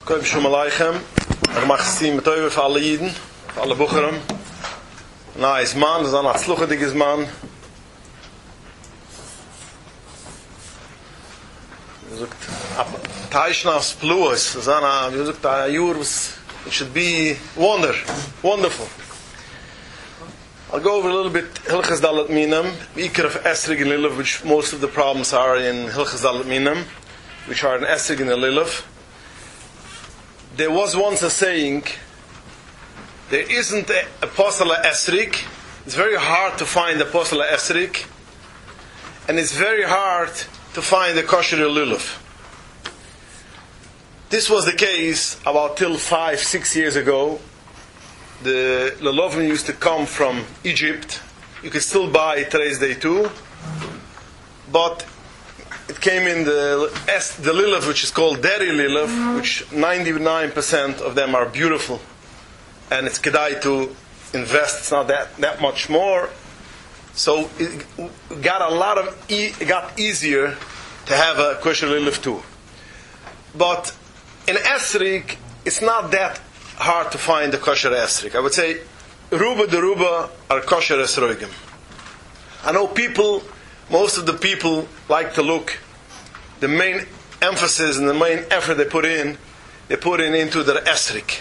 Koim Shum Aleichem. Mag zien met over voor alle Jiden, voor alle Bucherum. Na is man, dat is dan het sluchtig man. Taishnas Plus, dat is dan wie zoekt dat Jahr, it should be wonderful. I'll go over a little bit Hilchas Dalet Minim, Iker of Esrig and Lilav, which most of the problems are in Hilchas Dalet Minim, which are in Esrig and Lilav. There was once a saying, there isn't an apostle Esrig. It's very hard to find apostle Esrig, and it's very hard to find a kosher Lilav. This was the case about till 5-6 years ago. The Lulovim used to come from Egypt. You could still buy it today's day too, but it came in the Lilav, which is called Dairy Lilav, which 99% of them are beautiful, and it's kedai to invest. It's not that much more, so it got easier to have a kosher Lilav too. But in Esrik, it's not that hard to find a kosher Esrik. I would say Ruba de Ruba are kosher Esrogim. I know most of the people like to look, the main emphasis and the main effort they put in into their Esrik.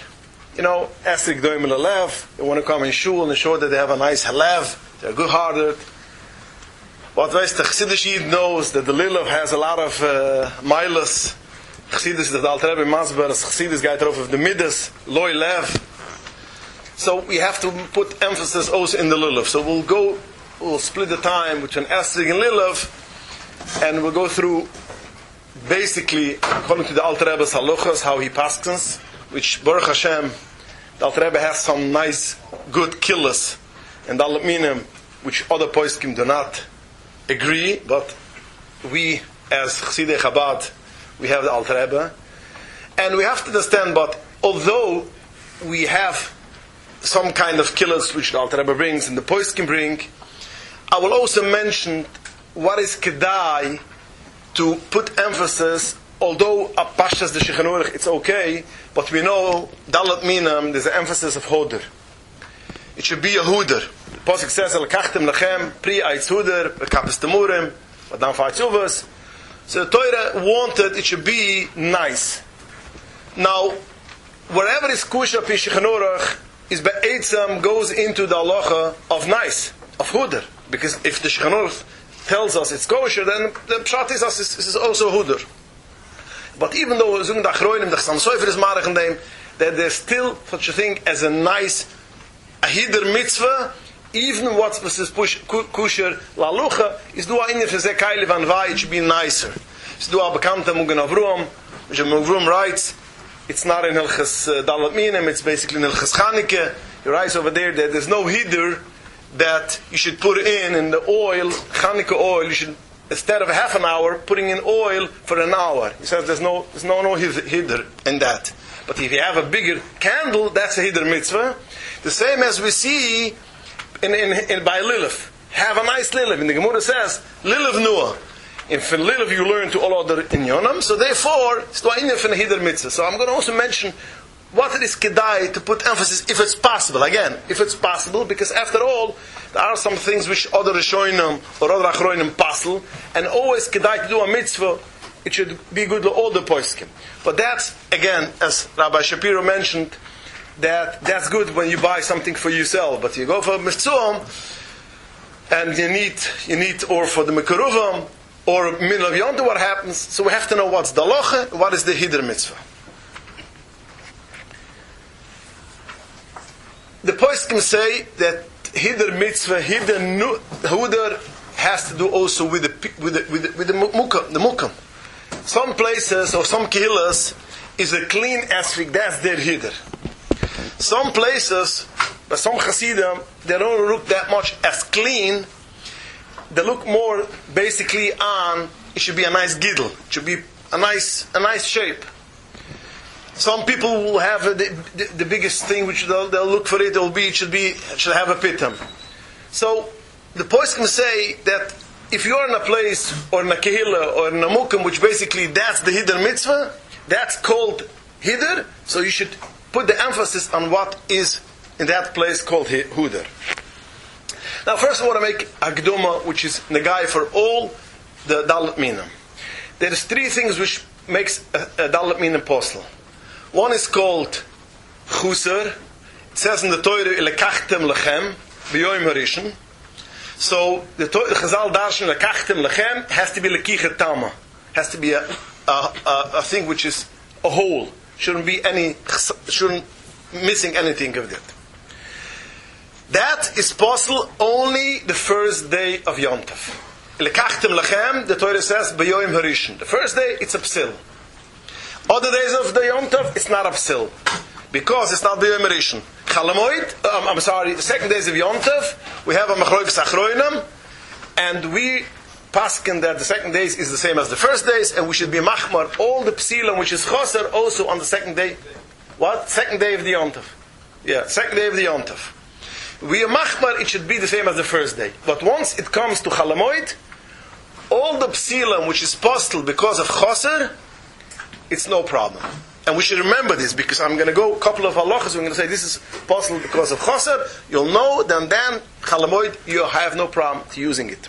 You know, Esrik doim lev, they want to come in shul and show that they have a nice halev, they're good-hearted. But the Chassidish Yid knows that the Lilav has a lot of milas. Chassidus, the Alter Rebbe Masber, Chassidus geht drauf of the Midas, loy lev. So we have to put emphasis also in the Lilav. So we'll split the time between Esrig and Lilav, and we'll go through basically according to the Alter Rebbe's halakhos, how he paskens, which Baruch Hashem, the Alter Rebbe has some nice, good killers, and the minim, which other poskim do not agree, but we as Chassidei Chabad, we have the Alter Rebbe, and we have to understand. But although we have some kind of killers which the Alter Rebbe brings and the poskim bring, I will also mention what is kedai to put emphasis. Although Pashas the Shechanurich, it's okay, but we know Dalet Minam, there's an emphasis of Hoder. It should be a Hoder. The Pasuk says, "Lekachtem lechem pri eitz Hoder, bekapes temurim, v'adam fa'atzuvas." So the Torah wanted it should be nice. Now, wherever is kusha pi Shechanurich, is be'etzam goes into the halacha of nice, of Hoder, because if the Shechanurich tells us it's kosher, then the pshat is also Hoder. But even though that there's still such a thing as a nice hider mitzvah, even what's kosher lalucha is do in for zekayli van vai, it should be nicer. It's do a bekannte Mugen Avrum, which Avrum writes, it's not in Hilchas Dalet Minim, it's basically in Hilchas Chanukah. He writes over there that there's no hider that you should put in the oil, Chanukah oil. You should, instead of half an hour, putting in oil for an hour. He says there's no hider in that. But if you have a bigger candle, that's a hider mitzvah. The same as we see in by Lilav. Have a nice Lilav. And the Gemara says, Lilav Nuah. In Lilav you learn to all other inyonim, so therefore, it's to a hider mitzvah. So I'm going to also mention what it is kedai to put emphasis, if it's possible. Again, if it's possible, because after all, there are some things which other Rishonim or other Achronim passel, and always kedai to do a mitzvah, it should be good to all the poskim. But that's, again, as Rabbi Shapiro mentioned, that's good when you buy something for yourself. But you go for mitzvah, and you need or for the Mekaruvam, or Minav Yontu, what happens? So we have to know what's the loche, what is the hider mitzvah. The poskim say that hider mitzvah, huder has to do also with the mukam. Some places or some kehillas is a clean esrik, that's their hider. Some places, but some chasidim, they don't look that much as clean. They look more basically on, it should be a nice giddle, it should be a nice shape. Some people will have the biggest thing which they'll look for it should have a pitam. So the poskim say that if you're in a place or in a kehillah or in a mukam which basically that's the hider mitzvah, that's called hider, so you should put the emphasis on what is in that place called huder. Now, first I want to make a gduma, which is negai for all the dalet minim. There is three things which makes a dalet minim posel. One is called chuser. It says in the Torah, "Lekachtem lechem b'yoyim harishon." So the Chazal darshan "lekachtem lechem" has to be lekichet tama. Has to be a thing which is a whole. Shouldn't missing anything of that. That is possible only the first day of Yom Tov. Lekachtem lechem, the Torah says, b'yoyim harishon. The first day, it's a psil. Other days of the Yom Tov, it's not a psil. Because it's not b'yoyim harishon. The second days of Yom Tov, we have a machlokas achroinim, and we paskin that the second days is the same as the first days, and we should be machmar all the psilim which is choser also on the second day. What? Second day of the Yom Tov. Yeah, second day of the Yom Tov. We are machmar, it should be the same as the first day. But once it comes to chalamoid, all the psilim which is postel because of choser, it's no problem. And we should remember this, because I'm going to go a couple of halachas, we're going to say this is postel because of choser, you'll know, then chalamoid, you have no problem to using it.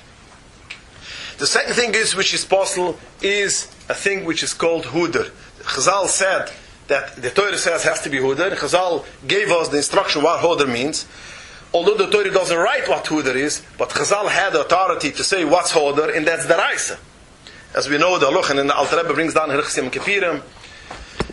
The second thing is, which is possible, is a thing which is called huder. Chazal said that the Torah says has to be huder. Chazal gave us the instruction what huder means. Although the Torah doesn't write what huder is, but Chazal had the authority to say what's huder, and that's daz'arsy. As we know, the halacha and the Alter Rebbe brings down Hilchos Yom Kippurim.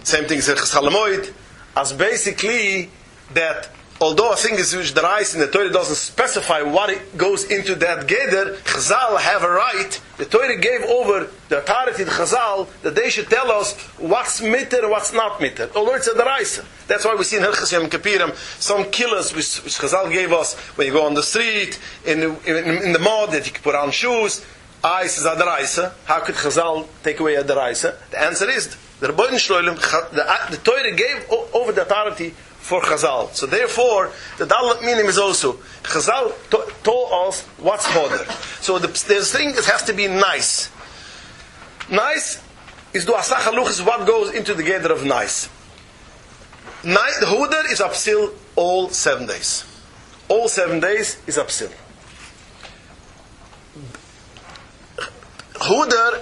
Same thing as Hilchos Chalamoid. As basically that, although a thing is which daz'arsy, and the Torah doesn't specify what it goes into that geder, Chazal have a right. The Torah gave over the authority to Chazal that they should tell us what's mitter and what's not mitter. Although it's a daz'arsy. That's why we see in Hilchos Yom Kippurim some killers which Chazal gave us when you go on the street, in the mud, that you can put on shoes. Ice is a daz'arsy. How could Chazal take away a daz'arsy? The answer is the Torah gave over the authority for Chazal. So therefore, the dalet minim is also Chazal told us what's hoder. So there's thing that has to be nice. Nice is do asach haluchas, what goes into the gather of nice. The hoder is upsil all 7 days. All 7 days is upsil. Hoder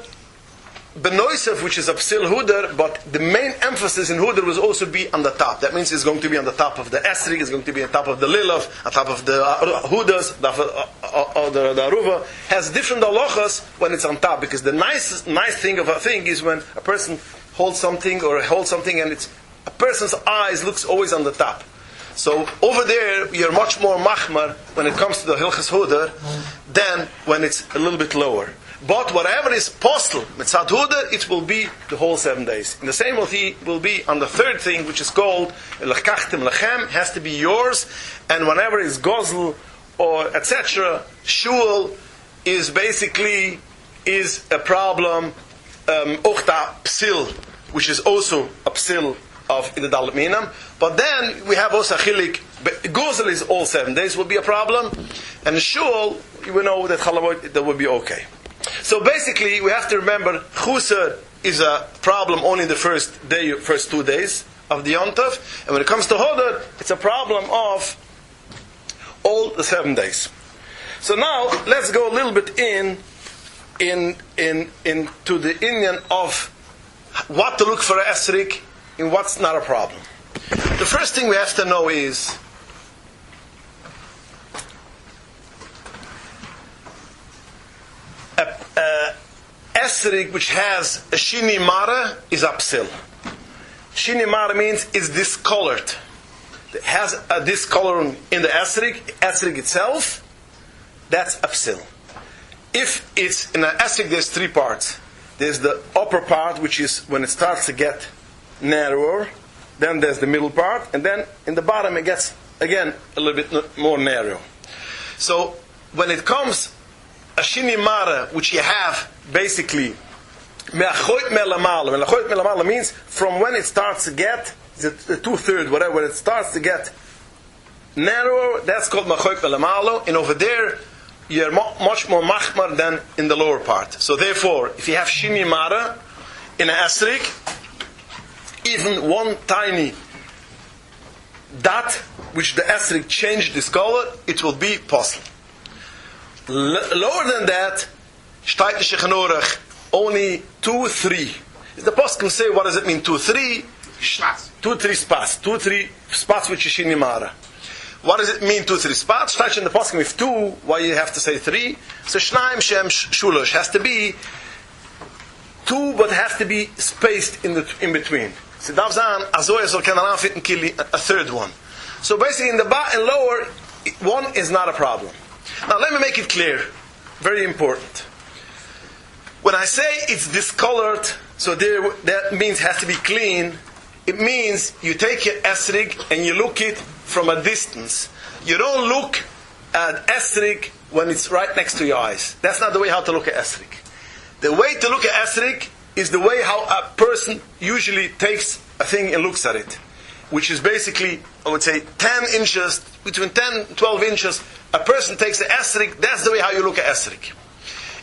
Benoisef, which is a psil huder, but the main emphasis in huder will also be on the top. That means it's going to be on the top of the esrig, it's going to be on top of the lilav, on top of the hudas, the aruva. Has different halachas when it's on top, because the nice thing of a thing is when a person holds something and it's a person's eyes looks always on the top. So over there, you're much more machmar when it comes to the hilchas huder than when it's a little bit lower. But whatever is postel, mitzat huder, it will be the whole 7 days. And the same will be on the third thing, which is called lekachtem lechem, has to be yours. And whenever it's gozel or etc., shul is basically a problem. Ochta psil, which is also a psil of the dalet minim. But then we have also chilik. Gozel is all 7 days will be a problem, and shul we know that chalavot that will be okay. So basically, we have to remember, chuser is a problem only the first 2 days of the Yom Tov, and when it comes to hoder, it's a problem of all the 7 days. So now let's go a little bit into the inyan of what to look for a esrik and what's not a problem. The first thing we have to know is esrig which has a shini mara is upsil. Shini mara means it's discolored. It has a discoloring in the esrig itself. That's upsil. If it's in an esrig, there's 3 parts. There's the upper part, which is when it starts to get narrower. Then there's the middle part, and then in the bottom it gets again a little bit more narrow. So when it comes a shini mara, which you have basically me'achoit me'lamala. Me'achoit me'lamala means from when it starts to get the 2/3, whatever, when it starts to get narrower, that's called me'achoit me'lamala. And over there, you're much more machmar than in the lower part. So therefore, if you have shini mara in an esrik, even one tiny dot, which the esrig changed this color, it will be possible. Lower than that, only 2, 3. The poskim say, what does it mean? 2, 3? 2, 3 spots. 2, 3 spots which is shinimara. What does it mean 2, 3 spots? Starts in the poskim with 2. Why you have to say 3? So shnaim shem shulosh has to be 2, but has to be spaced in between. So davzan azoy so can fit and kill a third one. So basically, in the and lower, 1 is not a problem. Now let me make it clear. Very important. When I say it's discolored, so that means it has to be clean. It means you take your esrig and you look it from a distance. You don't look at esrig when it's right next to your eyes. That's not the way how to look at esrig. The way to look at esrig is the way how a person usually takes a thing and looks at it, which is basically, I would say, 10 inches, between 10 and 12 inches. A person takes the esrig, that's the way how you look at esrig.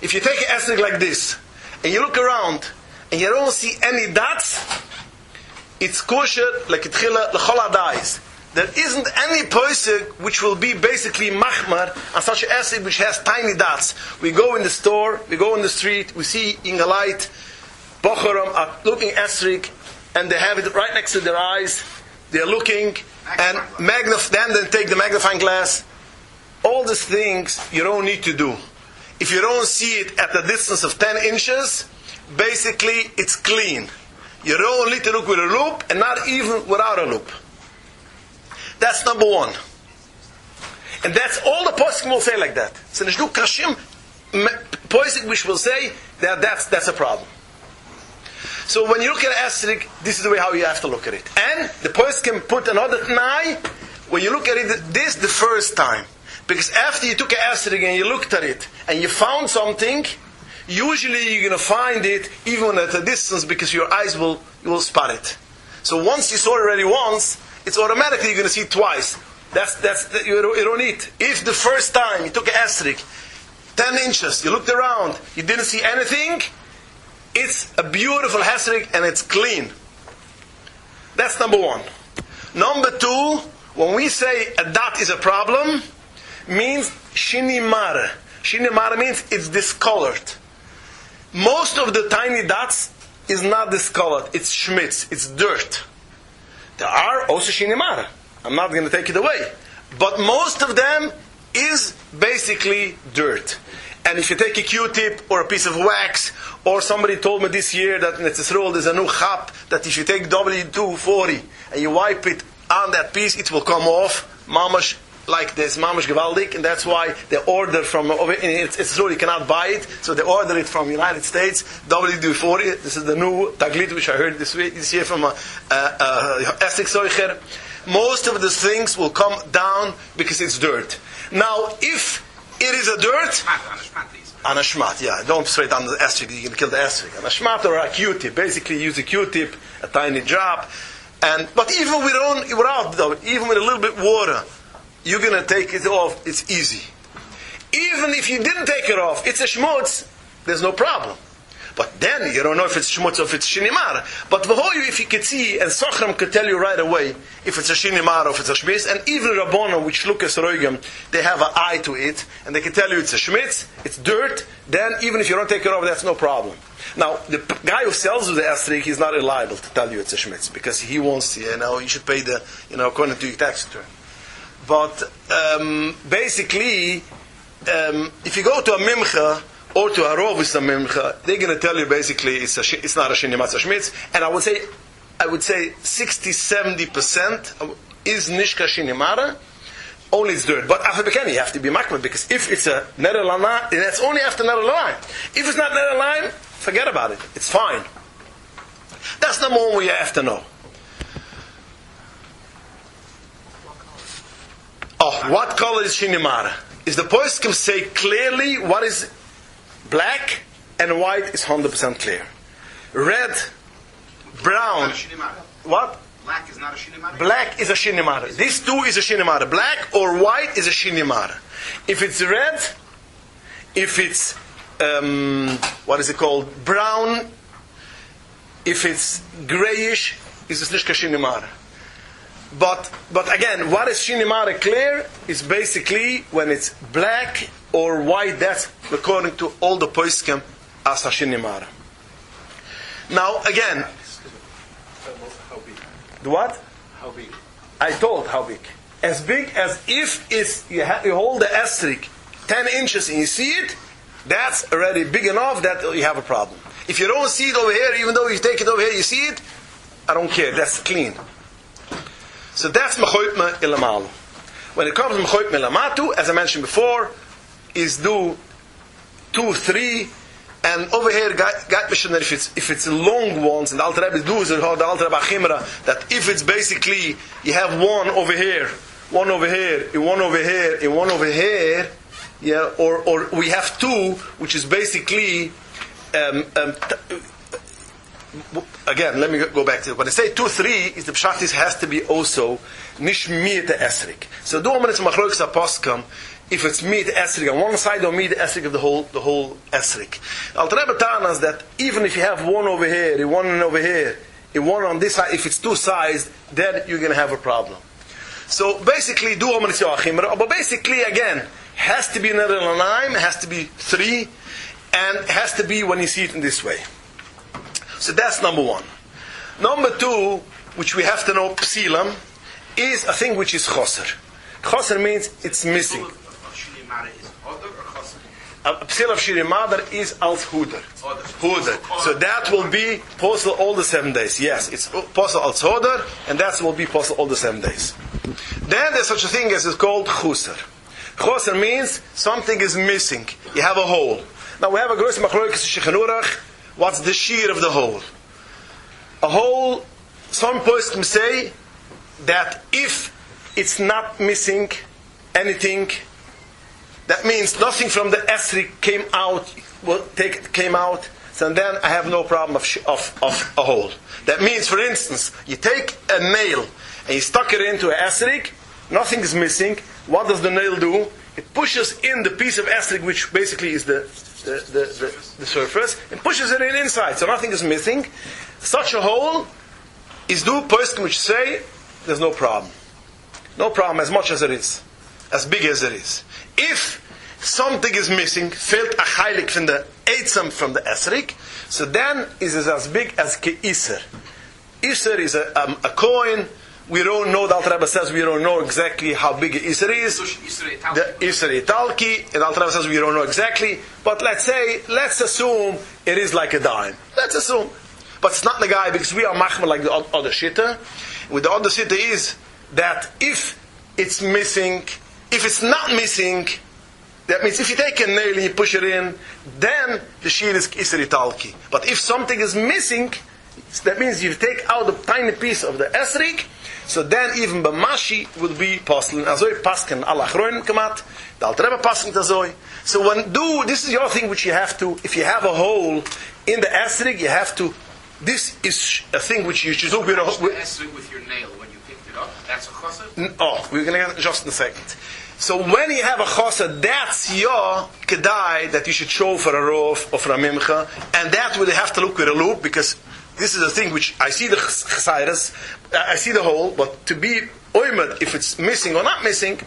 If you take an esrig like this, and you look around, and you don't see any dots, it's kosher, like itchila, l'chol hadais. There isn't any posek which will be basically machmar on such an esrig which has tiny dots. We go in the store, we go in the street, we see in a light, bocharam are looking esrig, and they have it right next to their eyes. They're looking, and then take the magnifying glass. All these things you don't need to do. If you don't see it at a distance of 10 inches, basically it's clean. You don't need to look with a loop, and not even without a loop. That's number 1. And that's all the poskim will say like that. So there's no kashim posik which will say that that's a problem. So when you look at esrig, this is the way how you have to look at it. And the poskim put another t'nai when you look at it this the first time. Because after you took an esrig and you looked at it and you found something, usually you're going to find it even at a distance because your eyes will spot it. So once you saw it already once, it's automatically you're going to see it twice. You don't need. If the first time you took an esrig, 10 inches, you looked around, you didn't see anything, it's a beautiful esrig and it's clean. That's number 1. Number 2, when we say a dot is a problem, means shinimara. Shinimara means it's discolored. Most of the tiny dots is not discolored. It's schmitz. It's dirt. There are also shinimara. I'm not going to take it away. But most of them is basically dirt. And if you take a Q-tip or a piece of wax, or somebody told me this year that in Israel there's a new chap, that if you take W240 and you wipe it on that piece, it will come off. Mamash like this, mamash gewaldig, and that's why they order from over in Israel. You cannot buy it, so they order it from United States. W240. This is the new taglit which I heard this year from Essex Soicher. Most of the things will come down because it's dirt. Now, if it is a dirt, an ashmat, yeah, don't straight on the esrig, you can kill the esrig. An ashmat or a Q-tip, basically use a Q-tip, a tiny drop, but even even with a little bit water, you're going to take it off, it's easy. Even if you didn't take it off, it's a shmutz, there's no problem. But then, you don't know if it's shmutz or if it's shinimara. But if you could see, and Sochram could tell you right away, if it's a shinimara or if it's a shmitz, and even Rabbonim, which look as roigim, they have an eye to it, and they can tell you it's a shmitz, it's dirt, then even if you don't take it off, that's no problem. Now, the guy who sells you the esrig, he's not liable to tell you it's a shmitz, because he wants, you should pay the, according to your tax return. But basically, if you go to a mimcha or to a rov with a mimcha, they're going to tell you basically it's not a shinimara, it's a shmitz. And I would say 60-70% is nishka shinimara. Only it's dirt. But after bekeni, you have to be makmah, because if it's a neder lana, then it's only after neder line. If it's not neder line, forget about it. It's fine. That's number 1 we have to know. What color is shinimara? Is the poskim say clearly what is black and white is 100% clear. Red, brown. What? Black is not a shinimara? Black is a shinimara. These two is a shinimara. Black or white is a shinimara. If it's red, if it's brown, if it's grayish, is es nicht kein Shinimare. But again, what is Shinimare clear is basically when it's black or white, that's according to all the poskim as a Shinimare. Now again, How big? the what? How big? I told how big. As big as if it's, you hold the estrik 10 inches and you see it, that's already big enough that you have a problem. If you don't see it over here, even though you take it over here, you see it, I don't care, that's clean. So that's mechoytme ilamalu. When it comes to mechoytme ilamatu, as I mentioned before, is do 2, 3, and over here, if it's long ones, and the Alter Rebbe does, or the Alter Rebbe Achimra, that if it's basically, you have one over here, one over here, and one over here, and one over here, yeah, or we have 2, which is basically, again, let me go back to it. When I say 2, 3, is the pshatis has to be also nish mi'et esrik. So do it's machlokas aposkam. If it's meat esrik on one side or meat esrik of the whole esrik. Alter Rebbe tells us that even if you have one over here, and one over here, and one on this side, if it's 2 sides, then you're going to have a problem. So basically, do omenis yoachimra, but basically again, has to be another line, has to be 3, and has to be when you see it in this way. So that's number 1. Number 2, which we have to know, psilam, is a thing which is choser. Choser means it's missing. A psil of Shiri Madar is als Huder. Huder. So that will be posel all the 7 days. Yes, it's posel als Huder, and that will be posel all the 7 days. Then there's such a thing as is called Chuser. Chuser means something is missing. You have a hole. Now we have a gross machlokas shechanurach. What's the shear of the hole? A hole, some poskim say that if it's not missing anything, that means nothing from the esrik came out, so then I have no problem of a hole. That means, for instance, you take a nail and you stuck it into an esrik, nothing is missing. What does the nail do? It pushes in the piece of esrik, which basically is the surface, and pushes it in inside, so nothing is missing. Such a hole is do poskim which say there's no problem. No problem as much as it is, as big as it is. If something is missing, fehlt a heilig from the eitzam from the esrik, so then is it as big as ke'iser. Iser is a coin. We don't know, the Alter Rebbe says we don't know exactly how big an iser is. The iser italki, and the Alter Rebbe says we don't know exactly. But let's assume it is like a dime. Let's assume. But it's not the guy, because we are machmer like the other shitta. With the other shitta is that if it's missing, if it's not missing, that means if you take a nail and you push it in, then the shear is iser italki. But if something is missing, that means you take out the tiny piece of the esrik, so then even b'mashi will be postel. Azoi pasken al achroin kamat. The Alter Rebbe pasken azoi. So this is your thing which you have to, if you have a hole in the esrik, you have to, this is a thing which you should do with esrik with your nail when you picked it up. That's a choser? Oh, we're going to get it just in a second. So when you have a choser, that's your kedai that you should show for a rov or for a mimcha, and that will have to look with a loop, because this is a thing which I see the chesayres, I see the hole, but to be oimed if it's missing or not missing,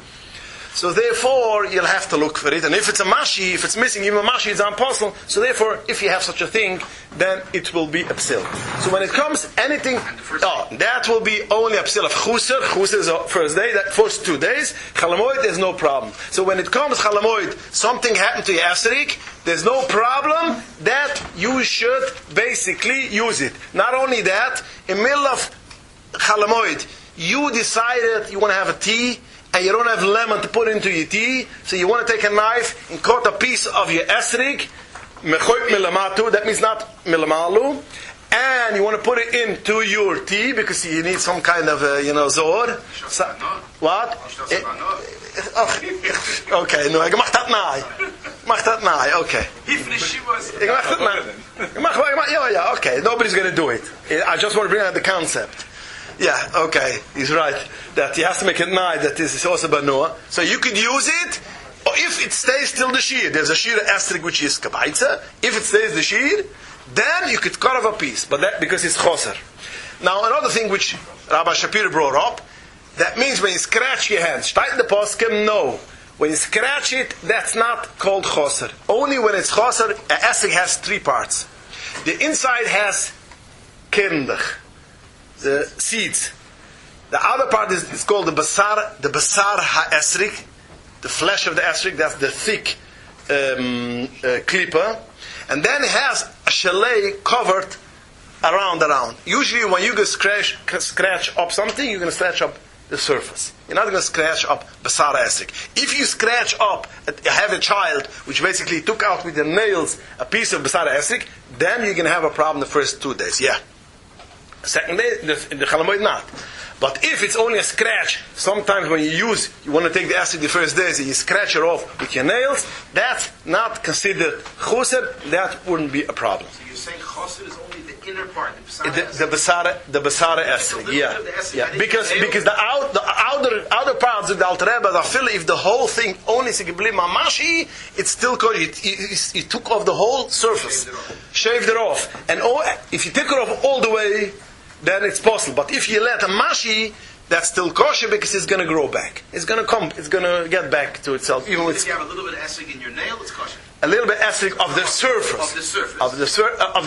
so therefore you'll have to look for it. And if it's a mashi, if it's missing, even a mashi is an apostle. So therefore, if you have such a thing, then it will be a psil. So when it comes anything, that will be only a psil of chuser. Chuser is the first day, that first 2 days. Chalamoid, there's no problem. So when it comes chalamoid, something happened to your esrik, there's no problem that you should basically use it. Not only that, in the middle of chalamoid, you decided you want to have a tea, and you don't have lemon to put into your tea, so you want to take a knife and cut a piece of your esrik, mechoyt milamatu, that means not milamalu, and you want to put it into your tea because you need some kind of zor. What? Okay, no, ik mag dat naai. Mag dat naai, okay. Ik mag dat naai. Yeah, okay, nobody's going to do it. I just want to bring out the concept. Yeah, okay, he's right. That he has to make it night, that is also banoa. So you could use it, or if it stays till the shear. There's a shear estrik which is kabaitza. If it stays the shear, then you could cut off a piece, but that because it's choser. Now, another thing which Rabbi Shapiro brought up, that means when you scratch your hand, steigt the poskim, no. When you scratch it, that's not called choser. Only when it's choser, an esrog has three parts. The inside has kindach, the seeds. The other part is called the basar ha-esrog, the flesh of the esrog, that's the thick klipa. And then it has a chalet covered around. Usually when you go scratch up something, you're going to scratch up the surface. You're not going to scratch up basar esrog. If you scratch up, have a child which basically took out with the nails a piece of basar esrog, then you're going to have a problem the first 2 days. Yeah. Second day, the chalamoid not. But if it's only a scratch, sometimes when you want to take the esrog the first days, and you scratch it off with your nails, that's not considered choser. That wouldn't be a problem. So you're saying choser is only the inner part, the basara esrog, yeah. Because the outer parts of the Alter Rebbe, the filler, if the whole thing only is mamashi, it's still called. It took off the whole surface, shaved it off, and if you take it off all the way, then it's possible. But if you let a mashi, that's still kosher because it's going to grow back. It's going to get back to itself. Even if you have a little bit of esrog in your nail, it's kosher. A little bit esrog of the surface. Of the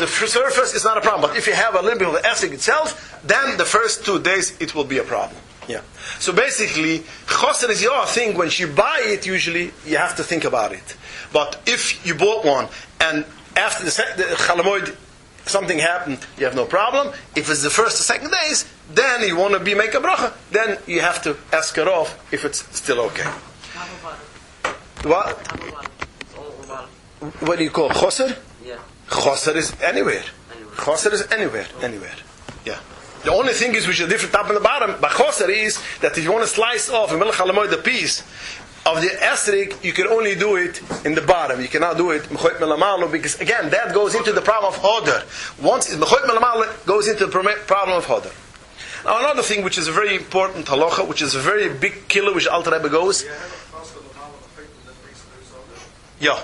surface is not a problem. But if you have a little bit of the esrog itself, then the first 2 days it will be a problem. Yeah. So basically, choser is your thing. When you buy it, usually you have to think about it. But if you bought one and after the chalamoid, something happened, you have no problem. If it's the first or second days, then you want to make a bracha, then you have to ask it off if it's still okay. What? What do you call choser? Yeah. Choser is anywhere. Choser is anywhere. Yeah. The only thing is which is different top and the bottom. But choser is that if you want to slice off and the piece of the esrog, you can only do it in the bottom. You cannot do it mechoit melamalu, because again, that goes into the problem of hoder. Once mechoit melamalu goes into the problem of hoder. Now another thing which is a very important halacha, which is a very big killer, which Alter Rebbe goes. Yeah. Yeah.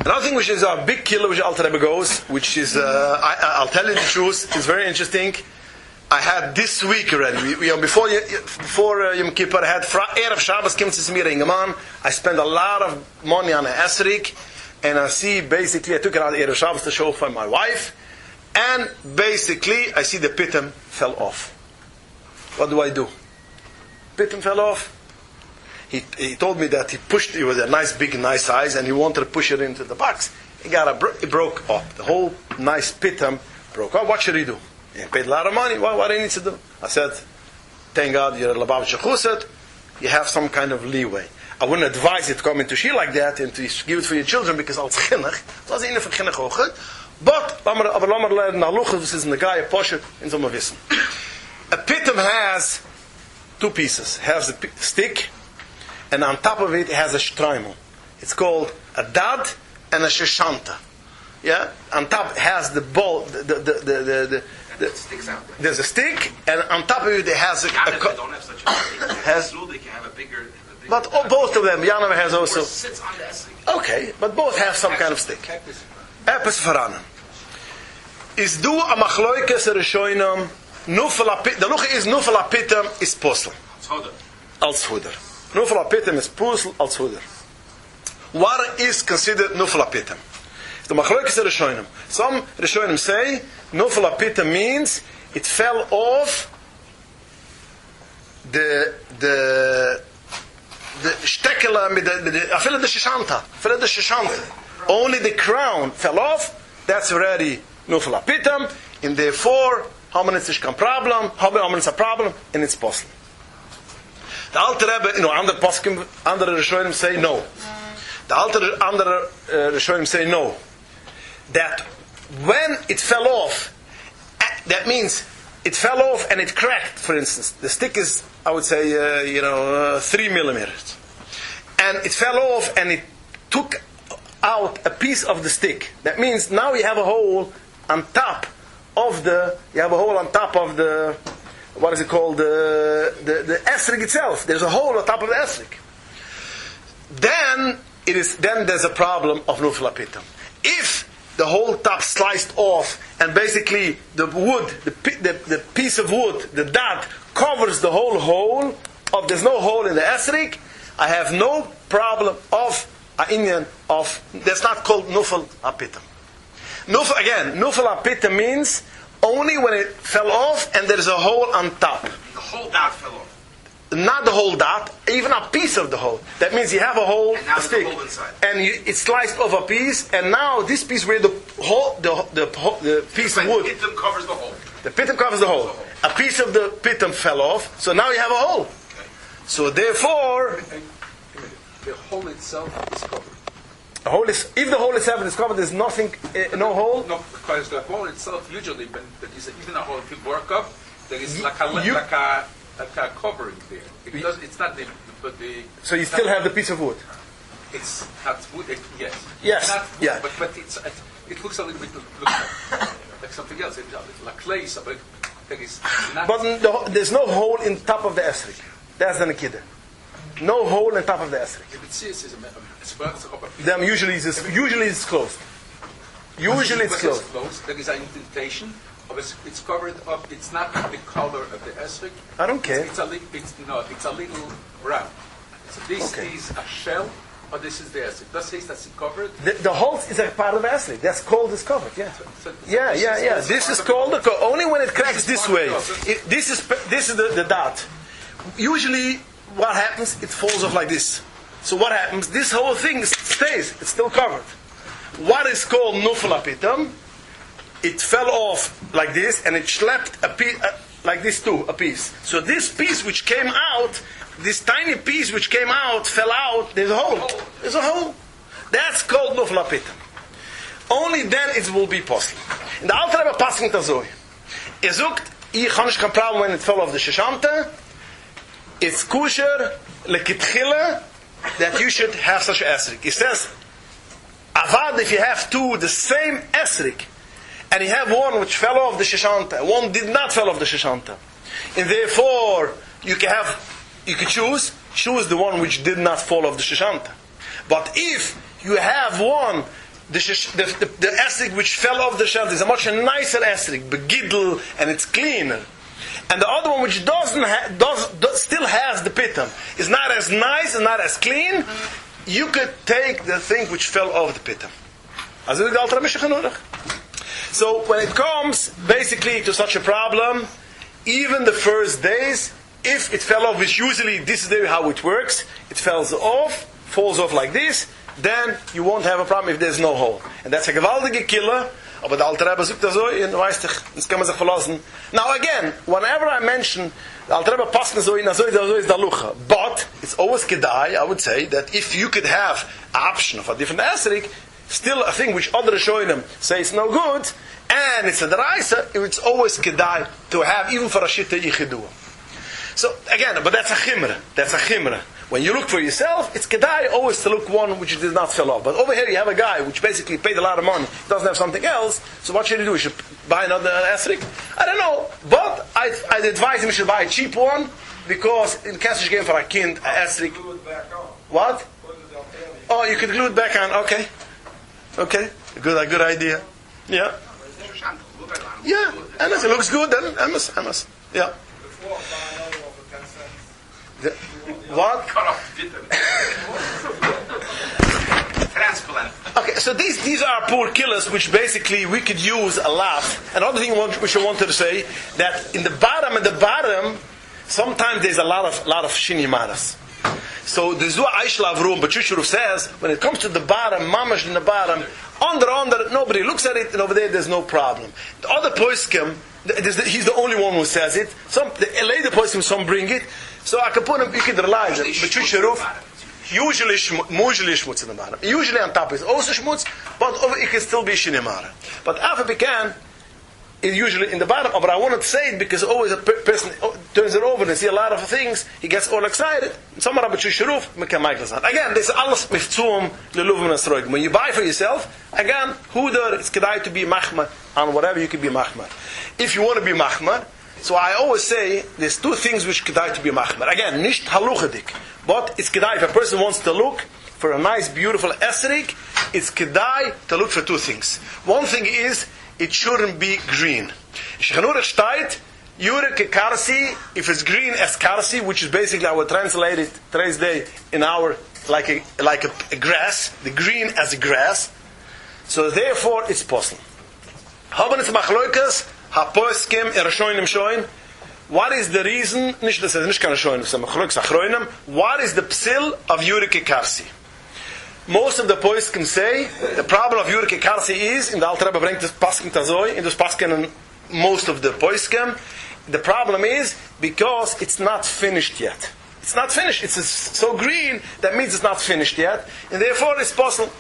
Another thing which is a big killer, which Alter Rebbe goes, which is I'll tell you the truth. It's very interesting. I had this week already. Before Yom Kippur, I had Erev Shabbos came to me in Gaman. I spent a lot of money on an esrog, and I see basically I took it out of Erev Shabbos to show for my wife, and basically I see the pitum fell off. What do? Pitum fell off. He told me that it was a nice big nice size, and he wanted to push it into the box. It broke up. The whole nice pitum broke up. What should he do? He paid a lot of money. What do you need to do? I said, thank God you're a Lubavitcher Chuset. You have some kind of leeway. I wouldn't advise you to come into Shir like that and to give it for your children because als chinnach, it was in for chinnach auch. But, aber lass mal lernen, Haluchas, this is in the guy, a poshet, in so wissen. A pitum has 2 pieces. It has a stick, and on top of it has a shtreimel. It's called a dad and a sheshanta. Yeah? On top has the ball, sticks out. There's a stick, and on top of it there has they don't have such a stick. They can have a bigger. But both of them, Yanav has also. Or sits on the esrog. Okay, but both have some kind of stick. Epis veranen. Is du a machloikes rishoinam nufel apit. The luch is nufel apitam is posel. Als huder. Nufel apitam is posel als huder. What is considered nufel apitam? The machloikes rishoinam. Some rishoinam say nufel apitam means it fell off the stekela with the sheshanta. Only the crown fell off. That's already nufel apitam, and therefore hominid is a problem. Hominid is a problem, and it's possible. The Alter Rebbe, andere poskim, andere rishonim say no. The andere rishonim say no. That when it fell off, that means it fell off and it cracked. For instance, the stick is, I would say, 3 millimeters, and it fell off and it took out a piece of the stick. That means now you have a hole on top of the. What is it called? The esrog itself. There's a hole on top of the esrog. Then there's a problem of nufel apitam. If the whole top sliced off, and basically the wood, the piece of wood, the dot, covers the whole hole, there's no hole in the esrik, I have no problem of inyan of, that's not called nufel apitam. Nufel apitam means only when it fell off and there is a hole on top. The whole dot fell off. Not the whole dot, even a piece of the hole. That means you have a hole, and now a stick, the hole inside. And it's sliced off a piece, and now this piece where the piece of wood, The pitum covers the hole. the pitum covers the hole. A piece of the pitum fell off, so now you have a hole. Okay. So therefore, the hole itself is covered. if the hole itself is covered, there's nothing, no hole. No, because the hole itself usually, when there is even a hole, if you work up, there is like a covering there. It's not the, but the. So you still have the piece of wood. It's not wood. Yes. Yes, Not wood, yeah. But it looks a little bit like something else. It's like clay. So but there is not. But there's no hole in top of the esrik. That's the nikida. No hole in top of the esrik. If it says it's covered. Them usually it's closed. Usually it's closed. There is an indentation. It's covered up. It's not the color of the esrik. I don't care. It's a little brown. So this is a shell, or this is the esrik. That says that's covered. The hole is a part of the esrik. That's called is covered. Yeah. So Yeah. This is called only when it cracks this way. This is the dot. Usually, what happens? It falls off like this. So what happens? This whole thing stays. It's still covered. What is called nufel apitam? It fell off like this, and it schlepped a piece, like this too, a piece. So this piece which came out, this tiny piece which came out, fell out, there's a hole. There's a hole. That's called nufel apitam. Only then it will be possible. In the Alter Rebbe passing tazoi. Sagt, ich habe kein problem when it fell off the sheshanta. It's kosher, lekitchila, that you should have such an esrik. He says, avad, if you have two, the same esrik, and you have one which fell off the sheshanta, one did not fall off the sheshanta, and therefore you can choose the one which did not fall off the sheshanta. But if you have one, the esrik which fell off the sheshanta is a much nicer esrik, begidl, and it's cleaner, and the other one which still has the pitam is not as nice and not as clean, you could take the thing which fell off the pitam. So when it comes basically to such a problem, even the first days, if it fell off, which usually this is how it works, it falls off like this, then you won't have a problem if there's no hole. And that's a gewaltige killer. Aber der Alter Rebbe sagt so, weißt du, das kann man sich verlassen. Now again, whenever I mention, the Alter Rebbe passt so is the lucha. But it's always kedai, I would say, that if you could have an option of a different esrik, still a thing which other Rishonim say it's no good, and it's a deraisa, it's always kedai to have, even for a shitta yichidua. So again, but that's a chimra. When you look for yourself, it's kedai always to look one which did not fall off. But over here you have a guy which basically paid a lot of money, doesn't have something else, so what should he do? He should buy another esrik? I don't know, but I'd advise him he should buy a cheap one, because in Keswish game for a kind, a esrik. What? Oh, you could glue it back on, okay. Good idea. Yeah. Yeah, and if it looks good, then I must. Yeah. What? Cut off the transplant. Okay, so these are poor killers which basically we could use a lot. Another thing which I wanted to say, that in the bottom, sometimes there's a lot of shinimaras. So the Zua Aishla Avrum, but Shushruf says, when it comes to the bottom, mamash in the bottom, under, nobody looks at it, and over there's no problem. The other poskim, he's the only one who says it. The later poskim, some bring it. So I can put him, you can rely on it. But Shushruf, usually schmutz in the bottom. Usually on top is also schmutz, but over it can still be shinimara. But after we can, it's usually in the bottom. But I wanted to say it because always a person turns it over and see a lot of things, he gets all excited. Again, this is alles mifzuum leluvim nasroig. When you buy for yourself, again, huder, it's kedai to be machmar on whatever you can be machmar. If you want to be machmar, so I always say there's two things which kedai to be machmar. Again, nicht haluchadik, but it's kedai if a person wants to look for a nice, beautiful esrog, it's kedai to look for two things. One thing is, it shouldn't be green. Shechanurach shtayt, Yurike karsi, if it's green as karsi, which is basically I would translate it today's day in our like a grass, the green as a grass. So therefore it's possible. Haben es machloikas haposkim erashoinim shoin. What is the reason? What is the psil of Yurike karsi? Most of the poskim say the problem of Yurike karsi is in the Alter Rebbe bringt das Paskin Tazoi in das Paskin most of the poskim. The problem is because it's not finished yet. It's not finished. It's so green that means it's not finished yet, and therefore it's possible.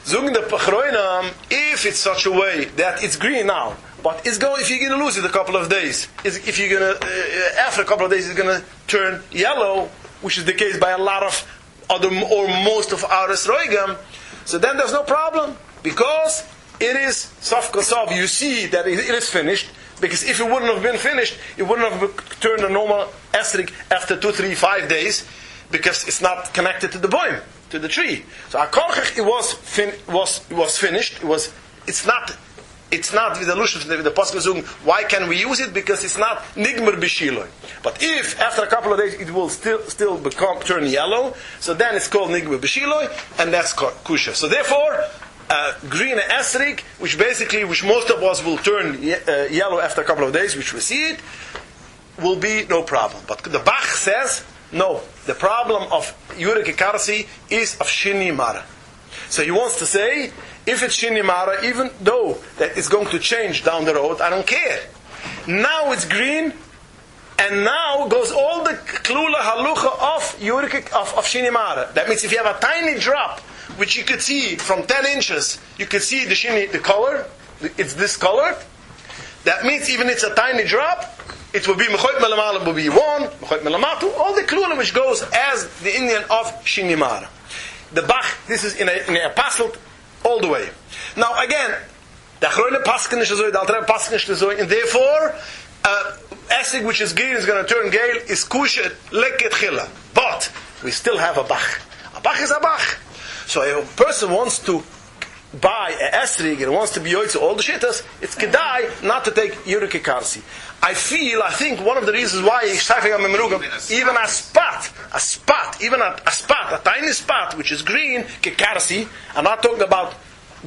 Zogen the Pachroinam, if it's such a way that it's green now, but it's going. If you're going to lose it a couple of days, if you're going to after a couple of days it's going to turn yellow, which is the case by a lot of other or most of our esrogim, so then there's no problem because it is sof kosov. You see that it is finished. Because if it wouldn't have been finished, it wouldn't have turned a normal esrog after 2, 3, 5 days, because it's not connected to the boim, to the tree. So akorchach, it was finished. It's not with the lushon with the pasuk zogen. Why can we use it? Because it's not nigmer b'shiloi. But if after a couple of days it will still turn yellow, so then it's called nigmer b'shiloi, and that's kusha. So therefore, green esrog, which most of us will turn yellow after a couple of days, which we see it, will be no problem. But the Bach says, no, the problem of Yurike Karsi is of Shini Mara. So he wants to say, if it's Shini Mara, even though that it's going to change down the road, I don't care. Now it's green, and now goes all the klula halucha of Yurike of Shini Mara. That means if you have a tiny drop, which you could see from 10 inches, you could see the color, it's discolored. That means even it's a tiny drop, it will be mechoit melamala, will be 1, mechoit melamatu, all the klula which goes as the Indian of Shinimara. The Bach, this is in a pastel all the way. Now again, the Achroine Paskin is so, the Alter Paskin is so, and therefore, esrog which is green is going to turn gale, is kushet leket chila. But we still have a Bach. A Bach is a Bach. So if a person wants to buy a esrog and wants to be yoitze all the shittas, it's kedai not to take Yurike Karsi. I think one of the reasons why even a spot, a tiny spot which is green, kekarsi. I'm not talking about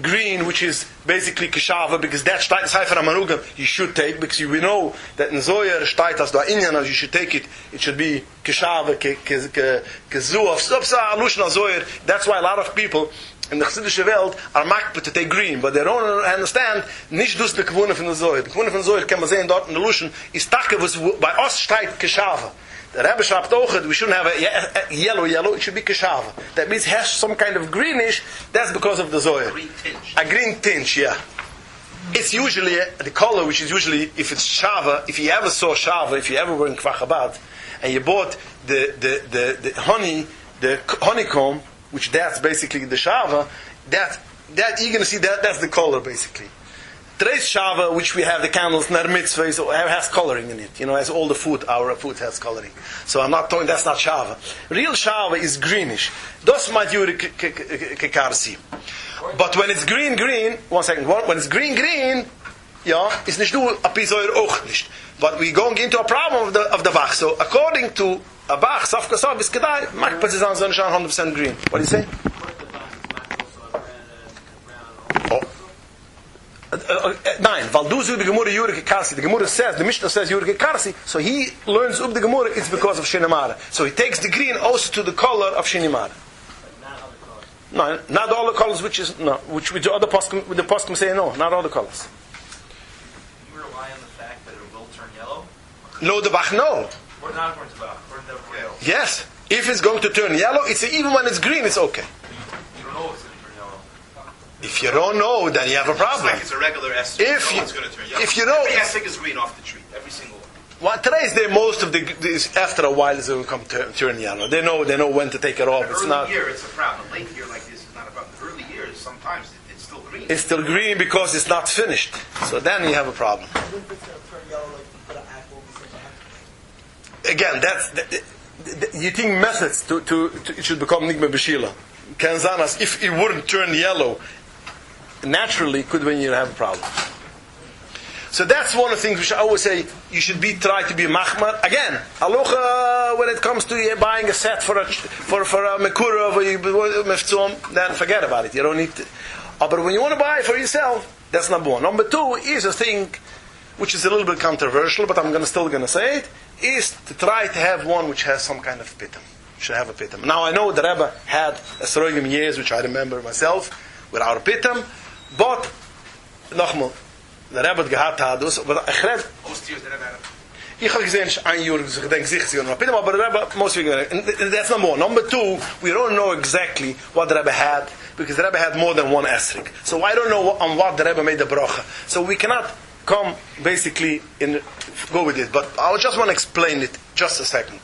green, which is basically keshava, because that shtayt is haifer amarugam you should take, because we know that in Zoyer shtayt as do inyan as you should take it. It should be keshava, kezuaf, alushna Zoyer. That's why a lot of people in the Chassidische Welt are makpet to take green, but they don't understand nicht dus the kvuna from the Zoyer. The kvuna from the Zoyer can man sehen dort in the Lushan is takke was by us shtayt keshava. The Rebbe schreibt auch, we shouldn't have a yellow, it should be keshava. That means it has some kind of greenish, that's because of the zoya. A green tinge, yeah. It's usually the color, which is usually, if it's shava, if you ever saw shava, if you ever were in Kvachabad, and you bought the honey, the honeycomb, which that's basically the shava, that you're going to see that's the color basically. Today's shava, which we have the candles, ner mitzvah, has coloring in it. As all the food, our food has coloring. So I'm not talking, that's not shava. Real shava is greenish. Das might you kekarsi. But when it's green, 1 second, when it's green, it's nicht du a pisoir auch nicht. But we're going into a problem of the Bach. So according to a Bach, saf kasav is kedai, makpaz is on 100% green. What do you say? Nein, weil du so the Gemara Yurike Karsi. The Gemara says, the Mishnah says Yurike Karsi, so he learns up the Gemara, it's because of Shinimara. So he takes the green also to the color of Shinimara. No, not all the colors which the other poskim say no, not all the colors. You rely on the fact that it will turn yellow? No, the Bach, no. Or not according to Bach, or the real? Yes. If it's going to turn yellow, even when it's green, it's okay. You don't know it's going to turn yellow. If you don't know, then you have a problem. It's like it's a regular esrog. It's going to turn yellow. If you know, every esrog is green off the tree, every single one. Well, today's day, most of after a while, it's going to come turn yellow. They know when to take it off. It's not. Early year, it's a problem. Late year like this is not a problem. The early years, sometimes it's still green. It's still green because it's not finished. So then you have a problem. Again, you think methods to it should become nigma b'shila. Kanzanas, if it wouldn't turn yellow, naturally could when you have a problem. So that's one of the things which I always say you should try to be machmar. Again, halacha when it comes to buying a set for a mekura then forget about it. You don't need to. But when you want to buy it for yourself, that's number one. Number two is a thing which is a little bit controversial, but I'm still going to say it, is to try to have one which has some kind of pitum. Should have a pitum. Now I know the Rebbe had esrogim years, which I remember myself, without a pitum, but nochmal, the Rebbe gehad dus, but ich red. Most years the Rebbe had it. Ich habe gesehen, ein Jahr, ich denke sich, aber the Rebbe, most of and that's number one. Number two, we don't know exactly what the Rebbe had, because the Rebbe had more than one esrig. So I don't know on what the Rebbe made the bracha. So we cannot come basically go with it, but I just want to explain it just a second.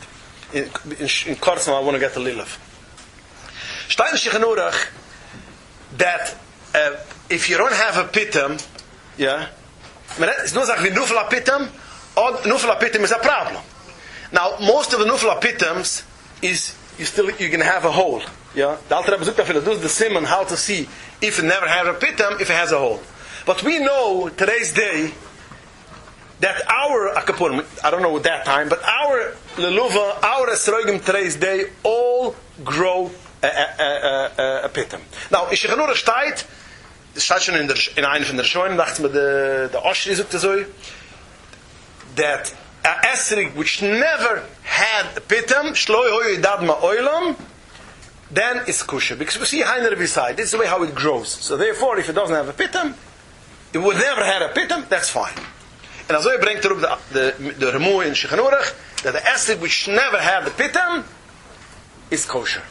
In Kortzman, I want to get the lilav. Stein Shichanurach, that if you don't have a pitum, yeah, it's not like we nufla pitum, or nufla pitum is a problem. Now, most of the nufla pitums is you can have a hole. Yeah, the Alter Rebbe Zukta does the simon how to see if it never has a pitum, if it has a hole. But we know today's day that our akapurim, I don't know at that time, but our leluva, our esrogim today's day all grow a pitum. Now, in Shechanurach steht, das steht schon in einem von der Schoen, dachte mir, der Oshri sagt so, that a esrig which never had a pitum, shloi hoi dadma oilam, then it's kosher. Because we see Heiner beside. This is the way how it grows. So therefore, if it doesn't have a pitum, it would never have a pitum, that's fine. And as I bring up the Remua in Shechanurach, that the esrig which never had the pitum is kosher.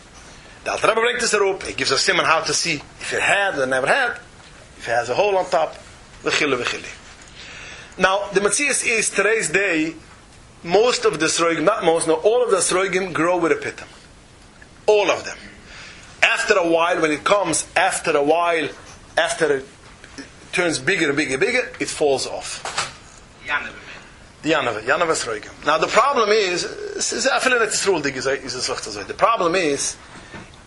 The Alter Rebbe brings this up. He gives us simon how to see if it had or never had. If it has a hole on top, v'chili. Now, the Matthias is today's day, most of the esrogim, not most, no, all of the esrogim grow with a pitum. All of them. After a while, when it comes, after it turns bigger, it falls off. The Yanava esrogim. Now the problem is, I feel that it's rule the problem is,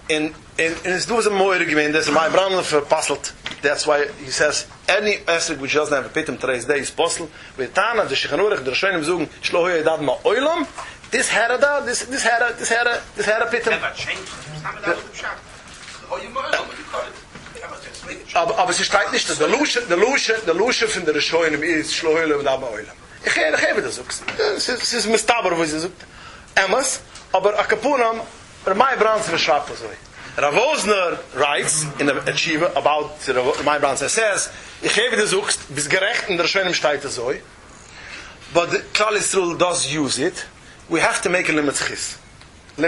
in his duas moire gemein, there's my brand of puzzled. That's why he says any esrog which doesn't have a pitum today's day is puzzled. With Tana, the Shechanurach, the Rishonim zogen shlohoye dad ma oilam. This had a pitum. Never changed. Aber es steht nicht, der Lusche von der Rishonim ist shlohoye dad ma oilam. Ich gebe das auch. Es ist mistaber, wo sie sagt. Emmas, aber a kapunam, my brand verschreibt das so. Rav Osner writes in a Chiva about my brand says, ich gebe das auch, bis gerecht in der Rishonim steht das so. But the Klal Yisrael does use it. We have to make a limit chis. We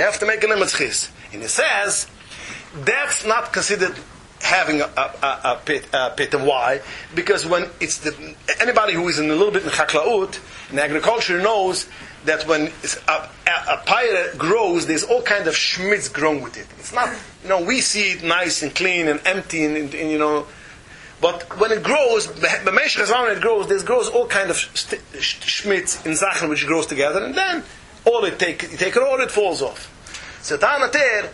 have to make a limit chis. And it says, that's not considered having a pit. And why? Because when it's anybody who is in a little bit in chaklaut, in agriculture, knows that when a pyre grows, there's all kind of schmitz grown with it. It's not, we see it nice and clean and empty and but when it grows, when it grows, there grows all kind of schmitz in Sachen which grows together, and then all you take it all, it falls off. So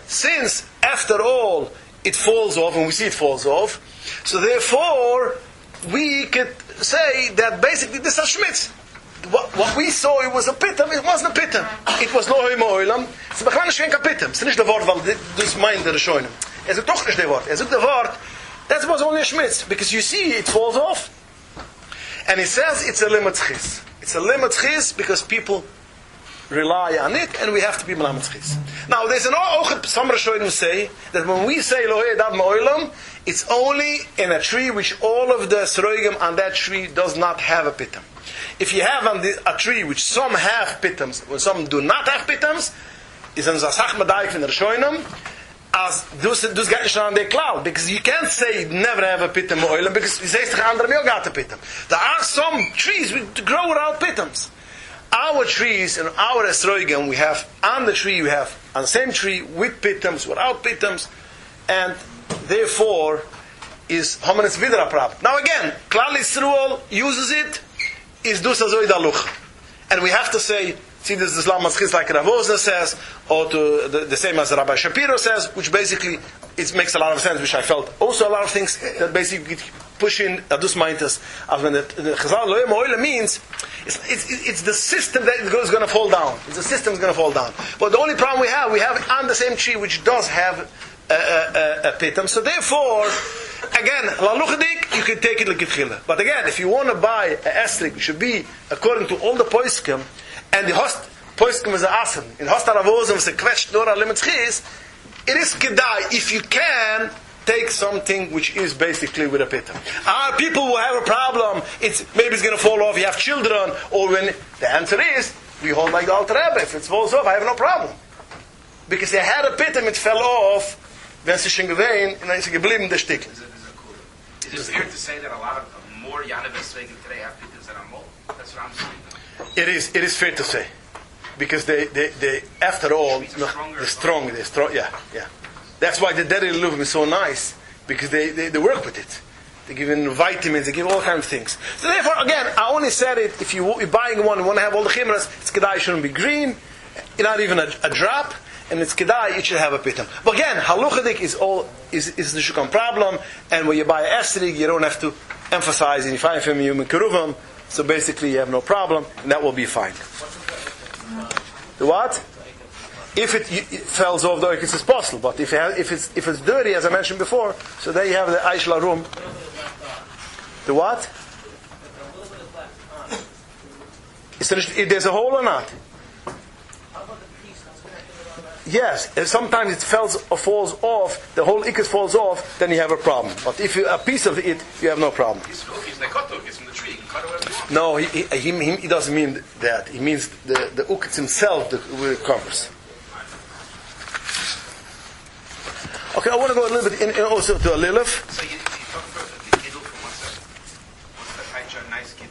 since after all it falls off, and we see it falls off, so therefore we could say that basically this is schmitz. What we saw, it was a pitum, it wasn't a pitum. It was no oilam. It's a schenk a pitum. It's not the word, weil this mind der Rishonim. It's doch nicht the word. It's the word. That was only a schmitz, because you see it falls off. And it says it's a limit chis. It's a limit chis because people rely on it, and we have to be limit chis. Now, there's some Rishonim say that when we say lohe dad ma'olam, it's only in a tree which all of the esrogim on that tree does not have a pitum. If you have on a tree which some have pitums, when some do not have pitums, is an zasach madaik in the Rishonim, as dus get nicht on the cloud, because you can't say never have a pitum oil, because you say the andere mir got a pitum. There are some trees which grow without pitums. Our trees and our esrogim, we have on the tree, we have on the same tree with pitums, without pitums, and therefore is hominis vidra problem. Now again, Klal Yisrael uses it, is dus azoy daluch, and we have to say See, this is Islam Maschis like Rav Osner says, or to the same as Rabbi Shapiro says, which basically it makes a lot of sense, which I felt also a lot of things that basically push in Adus Maintas, as when the Chazal Loyem Oile means, it's the system that is going to fall down. It's the system is going to fall down. But the only problem we have it on the same tree, which does have a pitam. So therefore, again, laluchadik, you can take it like a. But again, if you want to buy a esrik, it should be according to all the poiskim, and the host poiskim is a asen. In host aravozim is a kwetch dora limitschis. It is kedai if you can take something which is basically with a pitam. People who have a problem, maybe it's going to fall off. You have children, or when the answer is we hold like the Alter Rebbe. If it falls off, I have no problem because they had a pitam, it fell off. Wenn sie schon gewähnt, und dann ist sie geblieben, der Stück. Is it fair to say that a lot of more Yanaveswegen today have pittas that are more? That's what I'm saying. It is fair to say. Because they after all, they're strong, yeah. That's why the Deri Luvim is so nice, because they work with it. They give in vitamins, they give all kinds of things. So therefore, again, I only said it, if you're buying one, you want to have all the chimras, it's kedai, shouldn't be green, not even a drop, and it's kedai, it should have a pitam. But again, haluchadik is the shukam problem, and when you buy a esrig, you don't have to emphasize, and you find from you keruvim, so basically you have no problem, and that will be fine. The what? If it falls off the oikis, it's possible, but if it's dirty, as I mentioned before, so there you have the aishla room. The what? There's a hole or not? Yes, and sometimes it falls off, the whole ikis falls off, then you have a problem. But if a piece of it, you have no problem. He's from the tree. You can cut away. No, he doesn't mean that. He means the ukitz himself that covers. Okay, I want to go a little bit in also to a lilif. So you talk about the gidl for 1 second.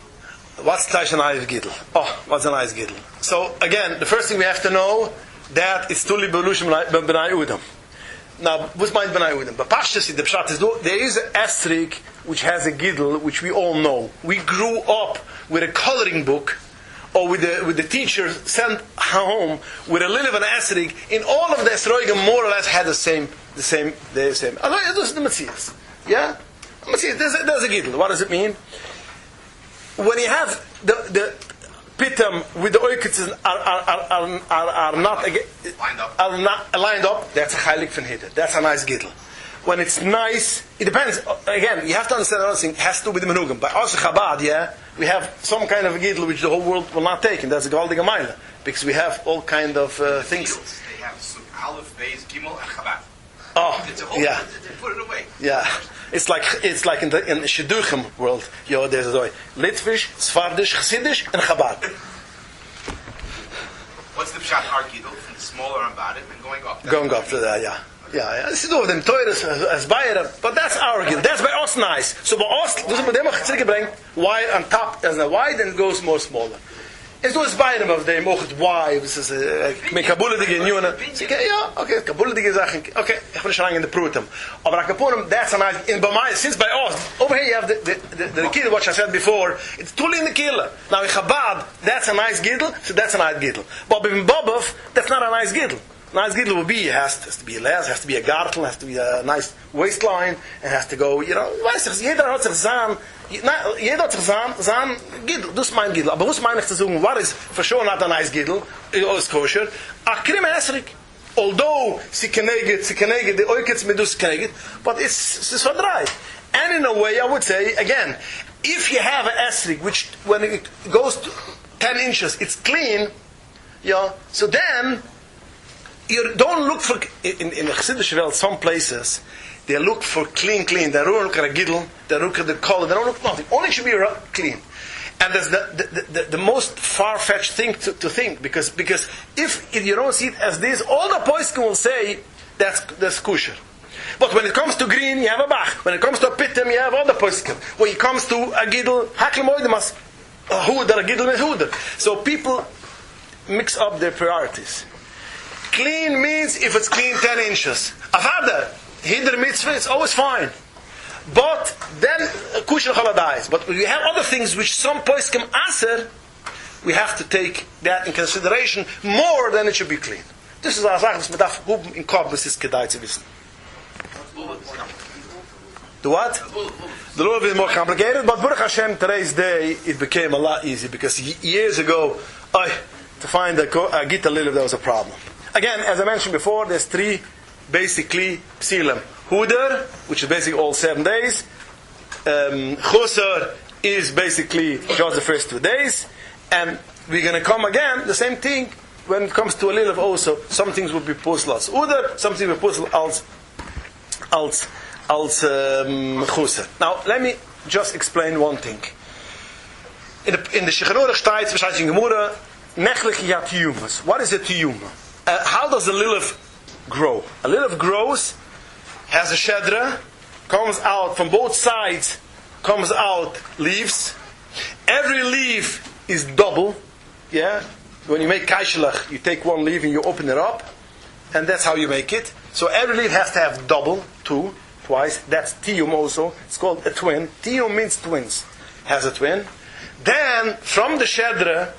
What's the nice gidl? What's a nice gidl? Oh, what's a nice gidl? So again, the first thing we have to know that it's tuli belushim b'nai udam. Now, what's mind b'nai udam? But pashtus the pshat is there is an esrik which has a gidl which we all know. We grew up with a coloring book, or with the teacher sent home with a lilif and an esrik. In all of the esroigim, more or less had the same. Those are the Metzias. Yeah? There's a gidl. What does it mean? When you have the pitam with the oikits are not lined up, that's a chaylik von hitter. That's a nice gidl. When it's nice, it depends. Again, you have to understand another thing. It has to do with the menugim. By us Chabad, we have some kind of a gidl which the whole world will not take, and that's a Galdig Amayla. Because we have all kind of things. They have Aleph, Beis, Gimel, and Chabad. Oh, it's a whole, yeah. They put it away. Yeah. It's like in the Shidduchim world. There's a Litvish, Sfardish, Chassidish, and Chabad. What's the pshat argidol from the smaller Ambadim and going up? Going up to that, yeah. This is all them Toiras as Bayer, but that's our gidl. That's by us nice. So by us, dus we dem zurückbringen, wide on top as a wide and goes more smaller. It's those Bayern of them auch wide. This is mit kabulige Juna. Ja, okay, kabulige Sachen. Okay, ich bin schon in the Prutem. Aber kapunem, that's a nice in by my since by us. Over here you have the kid what I said before. It's totally in the killer. Now in Chabad, that's a nice gidl, so that's a nice gidl. But in Bobov, that's not a nice gidl. Nice gidl will be has to be a les, has to be a gartel, has to be a nice waistline, and has to go, weißt du, jeder hat sich zahn gidl, das ist mein gidl. Aber was meine ich zu sagen, what is for sure not a nice gidl, is kosher, a krim esrik. Although sie kenegit, the oikets medus kenegit, but it's verdreit. And in a way, I would say, again, if you have an esrik, which when it goes to 10 inches, it's clean, so then, you don't look for in the Chassidish world. Some places they look for clean. They don't look at a gidl. They look at the color. They don't look nothing. Only should be clean. And that's the most far-fetched thing to think because if you don't see it as this, all the poskim will say that's kosher. But when it comes to green, you have a bach. When it comes to a pitam, you have other poskim. When it comes to a gidl, hakel moidemas, a huder, a gidl is huder. So people mix up their priorities. Clean means if it's clean 10 inches. Avada, hider mitzvah, it's always fine. But then kusher choladais. But we have other things which some poskim aser, we have to take that in consideration more than it should be clean. This is our Sache, was man darf huben in Kopf, was ist gedei zu wissen. The what? The Lulav is more complicated, but Baruch Hashem, today's day, it became a lot easier, because years ago, to find a Gita Lulav, that was a problem. Again, as I mentioned before, there's three, basically, Psilim. Huder, which is basically all 7 days. Chusar is basically just the first 2 days. And we're going to come again, the same thing, when it comes to a Lulav also. Some things will be pusl als Uder, some things will be pusl als Chusar. Now, let me just explain one thing. In the Shechanorach Shtayz, V'shayt in Gemura, Nechlich ya tiyumas. What is a tiyuma? How does a Lulav grow? A Lulav grows, has a shedra, comes out from both sides, comes out leaves. Every leaf is double. Yeah? When you make kaishelach, you take one leaf and you open it up, and that's how you make it. So every leaf has to have double, twice. That's tiyum also. It's called a twin. Tiyum means twins. Has a twin. Then, from the shedra,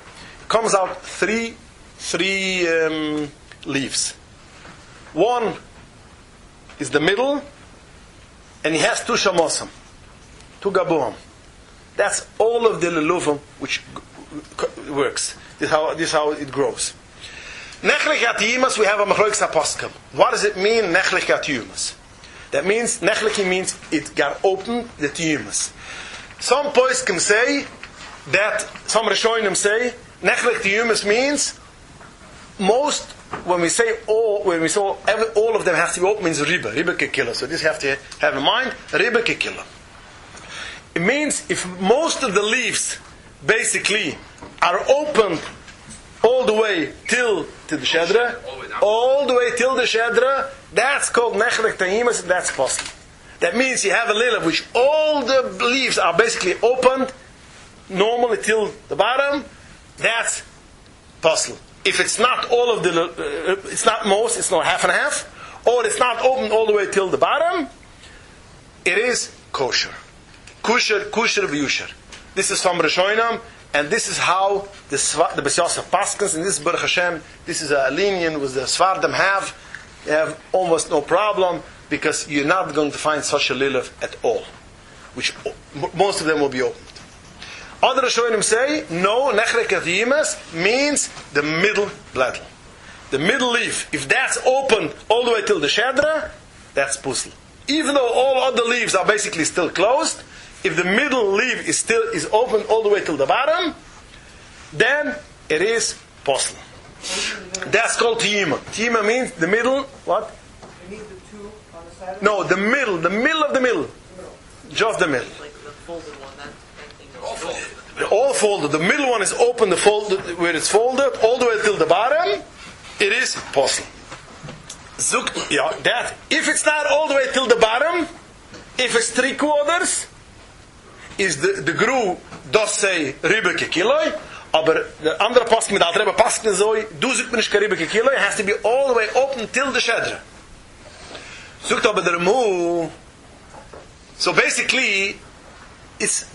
comes out three leaves. One is the middle, and he has 2 shamosim, 2 gaboam. That's all of the luluvim which works. This is how it grows. Nechlich yatiyimas, we have a machlokas aposkel. What does it mean, nechlich yatiyimas? That means, nechlich means it got open, the tiyimas. Some poskim say that, some Rishonim say, nechlich tiyimas means most. When we say all, all of them have to be open, means riba kekila. So this have to have in mind, riba kekila. It means if most of the leaves basically are open all the way till to the shedra, all the way till the shedra, that's called nechlik tahimas, that's possible. That means you have a lulav which all the leaves are basically opened normally till the bottom, that's possible. If it's not all of the, it's not most, it's not half and half, or it's not open all the way till the bottom, it is kosher. Kusher v'yusher. This is from Rishonim, and this is how the B'syos of Paskins, and this is Baruch Hashem, this is a lenient with the Svardim have. They have almost no problem, because you're not going to find such a lulav at all, which most of them will be opened. Other Rishonim say, no, nechrek yatiyimas means the middle bladel. The middle leaf, if that's open all the way till the shedra, that's pusl. Even though all other leaves are basically still closed, if the middle leaf is open all the way till the bottom, then it is pusl. That's called tiyima. Tiyima means the middle, what? You need the 2 on the side? No, the middle of the middle. Just the middle. Like the folded one, that thing goes All folded. All folded. The middle one is open, the folded where it's folded, all the way till the bottom. It is posel. That if it's not all the way till the bottom, if it's 3/4, is the gru does say ribe kekiloi, aber the andere pasuk mit alter pasuk zoi du zut mir nicht ribe kekiloi, has to be all the way open till the shedra. Sucht aber der mu. So basically, it's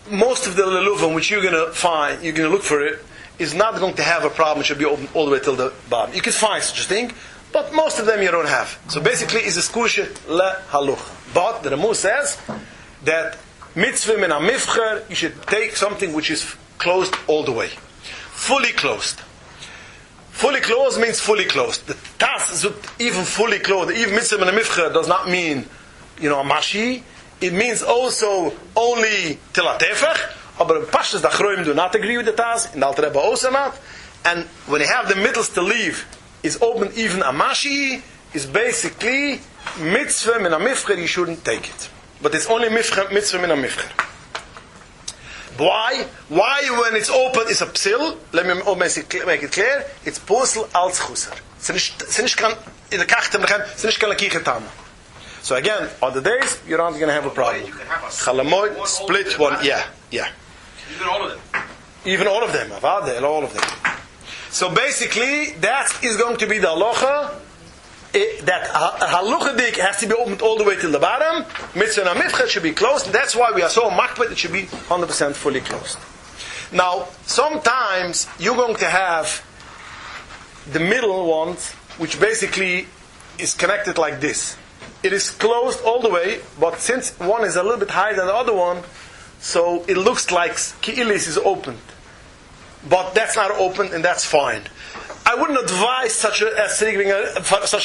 most of the luluvim which you're going to find, you're going to look for it, is not going to have a problem. It should be open all the way till the bottom. You can find such a thing, but most of them you don't have. So basically, it's a skushe le haluch. But the Ramu says that mitzvah min amifcher, you should take something which is closed all the way, fully closed. Fully closed means fully closed. The tas even fully closed, even mitzvah min amifcher does not mean, a mashi. It means also only till a tefach, but Pashtas the Achroim do not agree with the Taz, and the Alter Rebbe also not. And when you have the middles to leave, is open even a mashi, is basically mitzvah min amifcher, you shouldn't take it. But it's only mitzvah min amifcher. Why? Why when it's open is a psil? Let me make it clear. It's posel als chusar. So again, on the days, you're not going to have a problem. You can have a Chalamoid, split one, yeah. Even all of them. Even all of them, all of them. So basically, that is going to be the halacha, that halacha dik has to be opened all the way till the bottom, mitzvah and mifchet should be closed, and that's why we are so makbet, it should be 100% fully closed. Now, sometimes you're going to have the middle ones, which basically is connected like this. It is closed all the way, but since one is a little bit higher than the other one, so it looks like Ki'ilis is opened. But that's not open, and that's fine. I wouldn't advise such a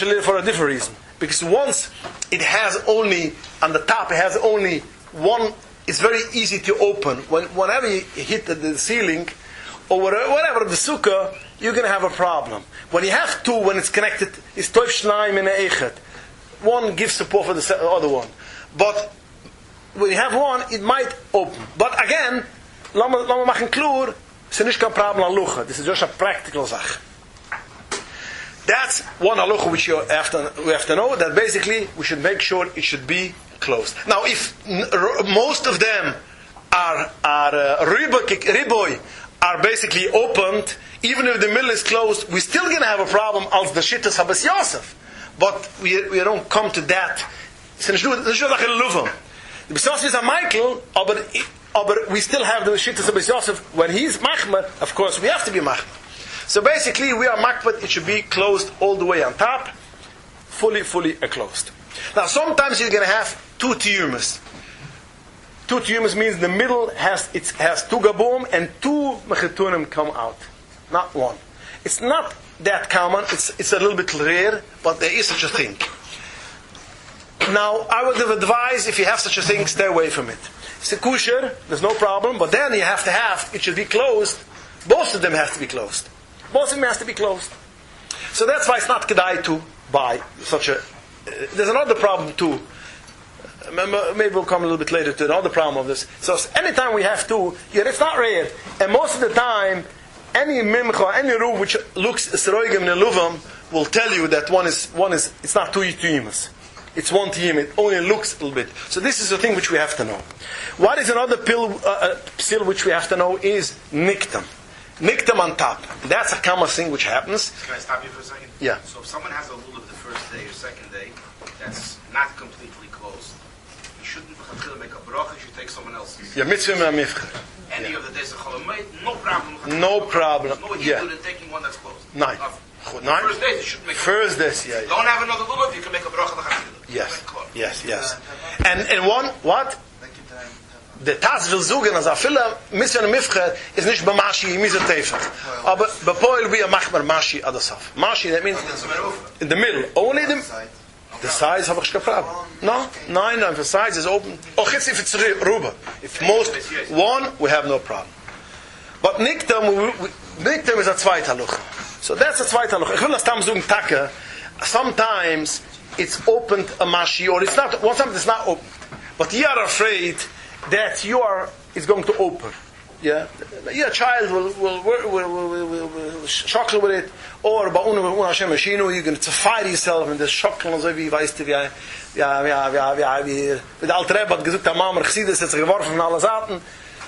little for a different reason. Because once it has only, on the top, it has only one, it's very easy to open. Whenever you hit the ceiling, or whatever the sukkah, you're going to have a problem. When you have two, when it's connected, it's toif shnaim and echet. One gives support for the other one. But when you have one, it might open. But again, lama machen klur, it's nicht kein problem halucha. This is just a practical sach. That's one halucha which we have to know, that basically we should make sure it should be closed. Now, if most of them are riboy, are basically opened, even if the middle is closed, we're still going to have a problem als the shittas habes Yosef. But we don't come to that. The Bes Yosef is a Michael, but we still have the shittas habes Yosef. When he's machmer, of course, we have to be machmer. So basically, we are makbet, it should be closed all the way on top, fully closed. Now, sometimes you're going to have two tiyumas. Two tiyumas means the middle has two gabum and two mechetunim come out, not one. It's not that common. It's a little bit rare, but there is such a thing. Now, I would advise, if you have such a thing, stay away from it. It's a kosher, there's no problem, but then you have to have, it should be closed. Both of them have to be closed. Both of them has to be closed. So that's why it's not kedai to buy such a... there's another problem too. Maybe we'll come a little bit later to another problem of this. So anytime we have two, it's not rare. And most of the time, any mimcha, any roof which looks seroigim neluvam will tell you that one is it's not two yimas. It's one tiyim. It only looks a little bit. So this is the thing which we have to know. What is another psil which we have to know is niktam. Niktam on top. That's a common thing which happens. Can I stop you for a second? Yeah. So if someone has a lulav the first day or second day that's not completely closed, you shouldn't make a bracha, you should take someone else's. Yeah, mitzvah ma'mifcha. Any of the days of Cholamayt, no problem. No problem. No, Yeah. you taking one that's closed. Nine. Nine. First days you should make. First days, yeah. Don't have another lulav, you can make a bracha the Yes. And one what? The Tas will sagen, als viele mitzvah ma'mifcha is nicht b'mashi imizer tefach. Aber b'poel we a machmer mashi adasaf. Mashi, that means in the middle. Only the size have ich gefragt. No, the size is open. Oh, it's if it's ruba. If most one, we have no problem. But niktam is a zweite halucha. So that's a zweite halucha. Ich will das tam sagen Taka. Sometimes it's opened a mashi, or it's not. Sometimes it's not open. But you are afraid that is going to open. Yeah, your child will shockle with it, or you're going to fire yourself in the shockle, so wie weißt du, wie der alte Rebbe hat gesagt, der Mama Chassidus hat sich geworfen von alle Seiten.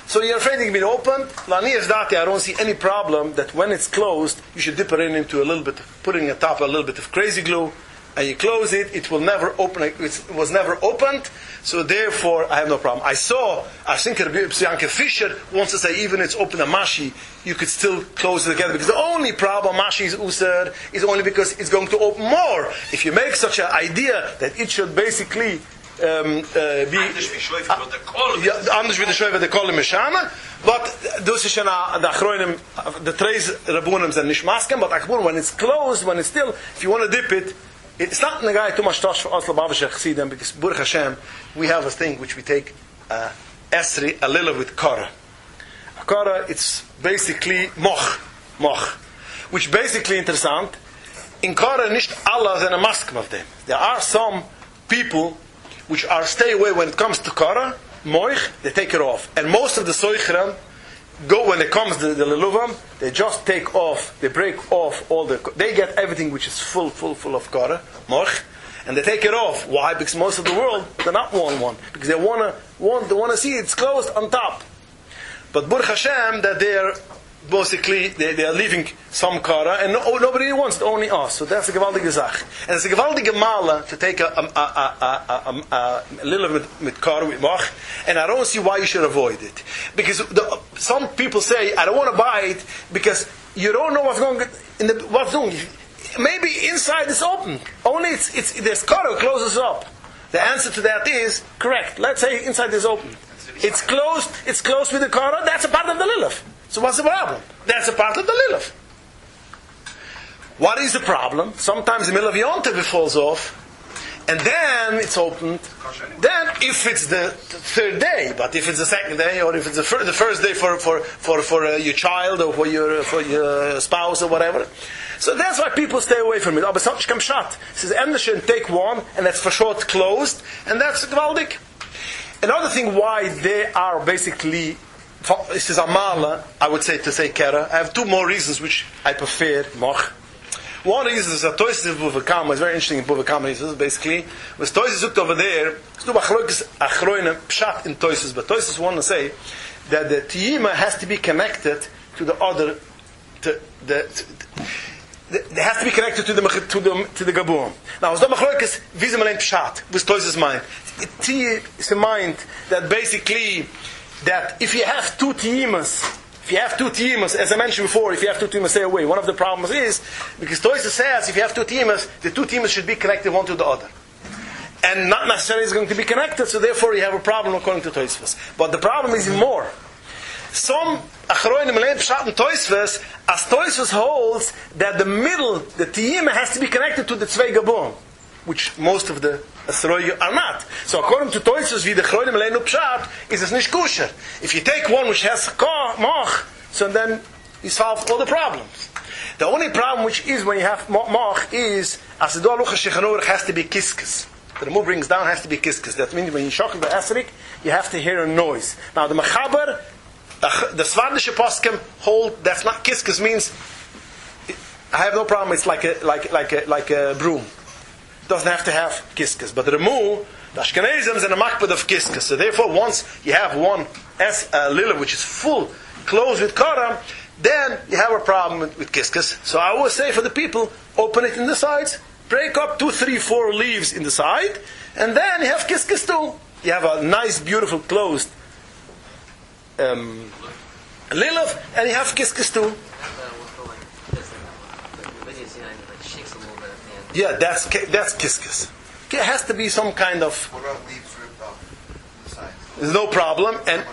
So you're afraid it will be open. I don't see any problem that when it's closed, you should dip it into a little bit, putting atop a little bit of crazy glue, and you close it, it will never open. It was never opened, so therefore I have no problem. I think Bianca Fisher wants to say even it's open a mashi, you could still close it together, because the only problem mashi is usar is only because it's going to open more. If you make such an idea that it should basically be anders wie the shoyve the kolim meshana, but those is the achronim, the treis rabunim are nicht masken, but when it's closed, when it's still, if you want to dip it. It's not the guy too much tosh for us Lubavitch Chassidim, because Baruch Hashem, we have a thing which we take esri, a little with kara. Kara, it's basically moch, which basically interessant. In kara, nicht Allah sind a mask of them. There are some people which are stay away when it comes to kara, moich, they take it off. And most of the soichram go when it comes to the leluvam, they just take off, they break off they get everything which is full of kara, moch, and they take it off. Why? Because most of the world, they're not one, because they want to see it's closed on top. But Baruch Hashem, that they're basically, they are leaving some kara, and nobody wants it, only us. So that's a gewaltige Sach. And it's a gewaltige mala to take a little bit with kara, with moch, and I don't see why you should avoid it. Because some people say, I don't want to buy it because you don't know what's going what's doing. Maybe inside is open. Only there's cover closes up. The answer to that is correct. Let's say inside is open. It's closed with the cover. That's a part of the lulav. So what's the problem? That's a part of the lulav. What is the problem? Sometimes the middle of Yontif it falls off, and then it's opened. Then, if it's the third day, but if it's the second day, or if it's the first day for your child or for your spouse or whatever, so that's why people stay away from it. Aber sonst come shut. It says Enderschen take one, and that's for short closed, and that's gewaldig. Another thing why they are basically, this is amala, I would say to say kera. I have two more reasons which I prefer moch. One reason is that Toys is Buvakama. It's very interesting in Buvakama. This is basically, was Toys looked over there. It's no achroikes achroine pshat in Toys, but Toys want to say that the tiyima has to be connected to the other. It has to be connected to the gabuam. Now, it's no achroikes visual pshat with Toys' mind. It's a mind that basically that if you have two tiyimas. If you have two tiyimas, as I mentioned before, if you have two tiyimas, stay away. One of the problems is, because Toysa says, if you have two tiyimas, the two tiyimas should be connected one to the other. And not necessarily is going to be connected, so therefore you have a problem according to Toysvas. But the problem is more. Some achroinim lein pshat and Toysvas, as Toysvas holds that the middle, the tiyima has to be connected to the tzvei gabon, which most of the Asroy are not. So according to Toysus, wie the Chroinim Leinu Pshat, is it nicht kosher. If you take one which has moch, so then you solve all the problems. The only problem which is when you have moch is, as the Doalucha Shechanurach has to be kiskes. The remove brings down has to be kiskes. That means when you shock the Esrik, you have to hear a noise. Now the Mechaber, the Svardische Poskim hold, that's not kiskes means, I have no problem, it's like a broom. Doesn't have to have kiskas. But the Remu, the Ashkenazim is in a makbid of kiskas. So therefore, once you have one lila which is full, closed with karam, then you have a problem with kiskas. So I always say for the people, open it in the sides, break up 2, 3, 4 leaves in the side, and then you have kiskas too. You have a nice, beautiful, closed lila, and you have kiskas too. Yeah, that's kiskas. It has to be some kind of. What about leaves ripped off the sides? There's no problem. And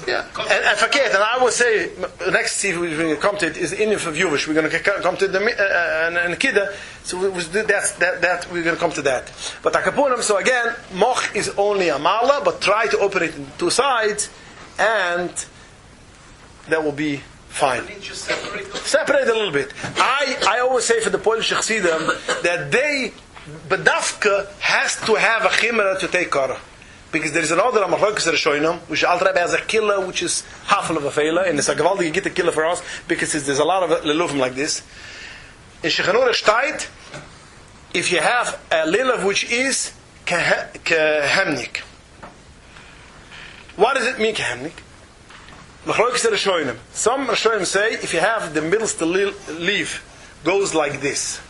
yeah. And forget. And I will say next see we're going to come to it is Indian for viewers. We're going to come to the and kidda. So that we're going to come to that. But akapunim. So again, moch is only a mala, but try to open it in two sides, and that will be fine. Separate a little bit. I always say for the Polish Chassidim that they, bedafka has to have a chimera to take kara. Because there is another Amachlokas Rishonim, which Alter Rebbe has a killer which is half of a feiler, and it's a gewaldige get a killer for us, because there's a lot of leluvim like this. In Shechanur Shtayt, if you have a lilav which is kehemnik. What does it mean, kehemnik? Some Rishonim say if you have the middle leaf goes like this.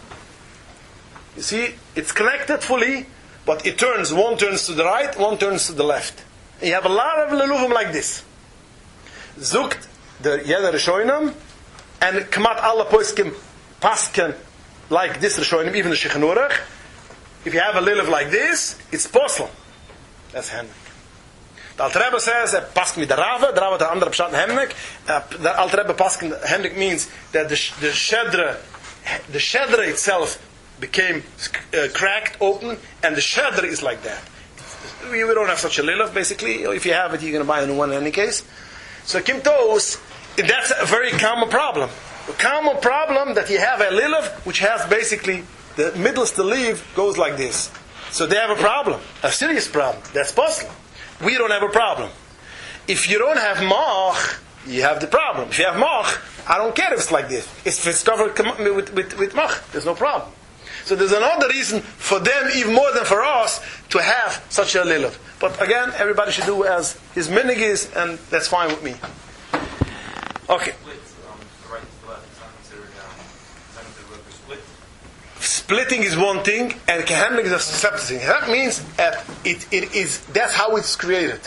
You see, it's connected fully, but it turns. One turns to the right, one turns to the left. And you have a lot of leluvim like this. Zukt the Yeder Rishonim, and Kamat Allah Poiskim Pasken like this Rishonim, even the Shechanurach. If you have a lulav like this, it's posel. That's hand. The Alter Rebbe says that paskin with the Rava the andere pshat hemnek. The Alter Rebbe paskin hemnek means that the shedra itself became cracked open, and the shedra is like that. We don't have such a lilav basically. If you have it, you're going to buy a new one in any case. So Kim Tos, that's a very common problem. A common problem that you have a lilav which has basically the middle of the leaf goes like this. So they have a problem, a serious problem. That's possible. We don't have a problem. If you don't have mach, you have the problem. If you have mach, I don't care if it's like this. If it's covered with mach, there's no problem. So there's another reason for them, even more than for us, to have such a lilav. But again, everybody should do as his minig is, and that's fine with me. Okay. Splitting is one thing, and kehemnik is a separate thing. That means it is. That's how it's created.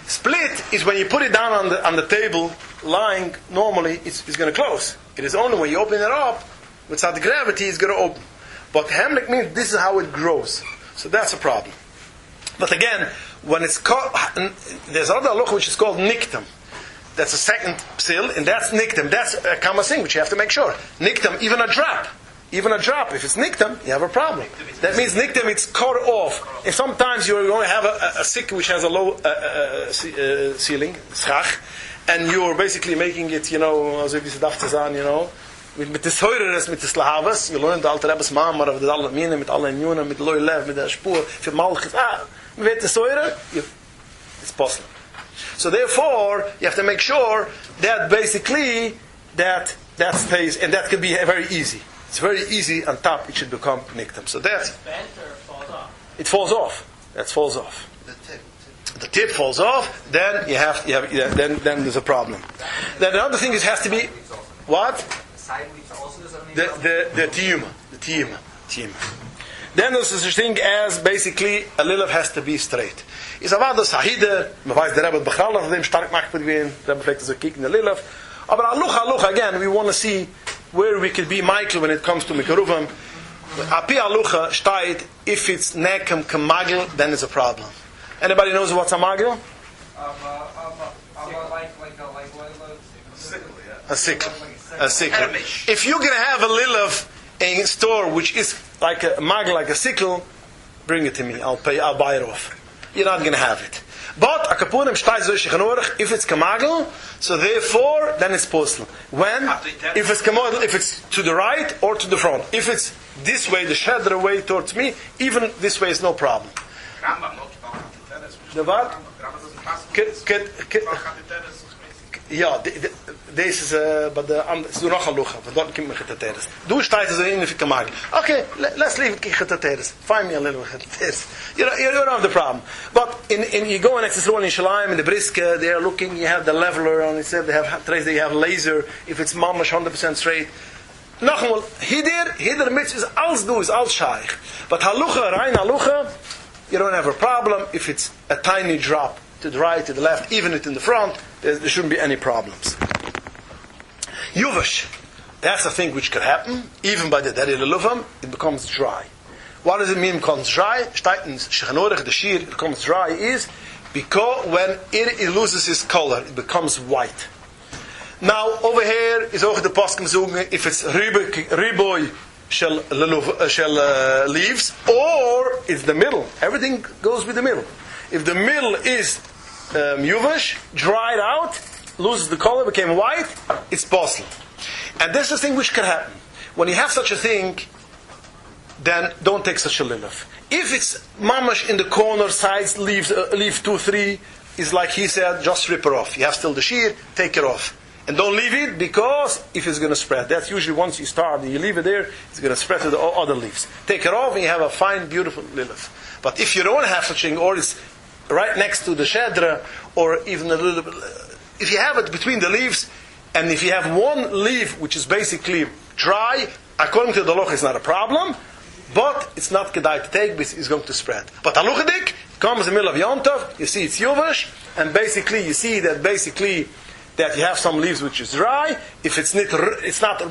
Split is when you put it down on the table, lying normally, it's going to close. It is only when you open it up, without the gravity, it's going to open. But hemlik means this is how it grows. So that's a problem. But again, when it's called, there's another halacha which is called niktam. That's a second psil, and that's niktam. That's a common thing which you have to make sure. Niktam, even a drop. Even a drop, if it's niktam, you have a problem. That means niktam, it's cut off. If sometimes you're going to have a sikh which has a low ceiling, schach, and you're basically making it, also wie sie dachte sagen, mit des Heureres, mit des Lahavas, you learn the Alter Rebbe's Mamar of the Minim, mit alle Inyuna, mit Loilev, mit der Spur, für Malchus, mit des Heure, it's possible. So therefore, you have to make sure that basically, that stays, and that can be very easy. It's very easy on top, it should become niktam. So that falls off. It falls off. That falls off. The tip falls off, then then there's a problem. Then another thing is has to be what? The tiyuma. Then there's such thing as basically a lilav has to be straight. Is about the sahide, man weiß der Rebbe Bechalach dem stark macht gewesen, der reflekt so kicken the lilav. Aber alucha again, we want to see where we could be Michael when it comes to Mikaruvim. Api alucha shtayit, if it's nekam kamagel, then it's a problem. Anybody knows what's a magel? A sickle. A sickle. If you're going to have a lilav in store which is like a magel, like a sickle, bring it to me. I'll buy it off. You're not going to have it. But a kapunim shtayit zoy shechanurach, if it's kamagel, so therefore, then it's posel. When? If it's kamagel, if it's to the right or to the front. If it's this way, the shedder way towards me, even this way is no problem. The what? Ja, this is but it's noch a lucha, but don't keep me getateres. Do state so in if kamagel. Okay, let's leave it getateres. Find me a little getateres. You don't have the problem. But in you go next to in Shalim in the briske, they are looking. You have the leveler on. Instead they have trace. They have laser. If it's mamish 100% straight. Nochmal, hider mitz is alles do is alles shaykh. But halucha, rein halucha, you don't have a problem if it's a tiny drop to the right, to the left, even it in the front. There shouldn't be any problems. Yuvash, that's a thing which could happen, even by the Dari Leluvam, it becomes dry. What does it mean it becomes dry? Steitens Shechanurich, the shear, it becomes dry is because when it loses its color, it becomes white. Now, over here is ook the poskim zoeken if it's riboy shall leaves, or it's the middle. Everything goes with the middle. If the middle is yuvash, dried out, loses the color, became white, it's possible. And this is the thing which can happen. When you have such a thing, then don't take such a lilav. If it's mamash in the corner, sides, leaf 2, 3, is like he said, just rip it off. You have still the shear, take it off. And don't leave it, because if it's going to spread, that's usually once you start, you leave it there, it's going to spread to the other leaves. Take it off and you have a fine, beautiful lilav. But if you don't have such a thing, or it's right next to the shedra, or even a little bit, if you have it between the leaves, and if you have one leaf which is basically dry, according to the loch, it's not a problem, but it's not kedai to take, because it's going to spread. But aluchadik comes in the middle of Yom Tov, you see it's yuvash, and basically you see that that you have some leaves which is dry. If it's not rough,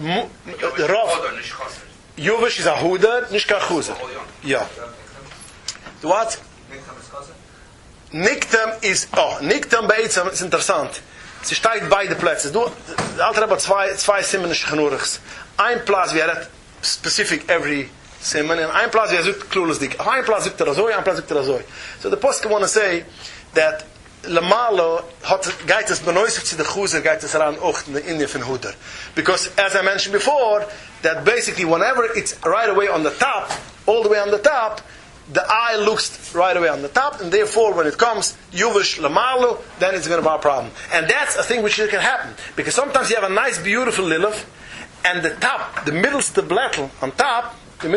yuvash is a huda, nishka chuzer. Yeah. What? Niktam is, Niktam beitsam is interessant. Sie steigt beide Plätze. Der Alter hat zwei Simmen Schnurrichs. Ein Platz wäre specific every Simmen, and ein Platz wäre sucht klules dik. Ein Platz sucht so, ein Platz sucht so. So the post want to say that Lamalo geht es benoisig zu der Chuser, geht es around in the India von Huder. Because as I mentioned before, that basically whenever it's right away on the top, all the way on the top, the eye looks right away on the top, and therefore when it comes yuvish lamalu, then it's going to be a problem. And that's a thing which can happen, because sometimes you have a nice, beautiful lilav, and the top, the middle blattle on top, the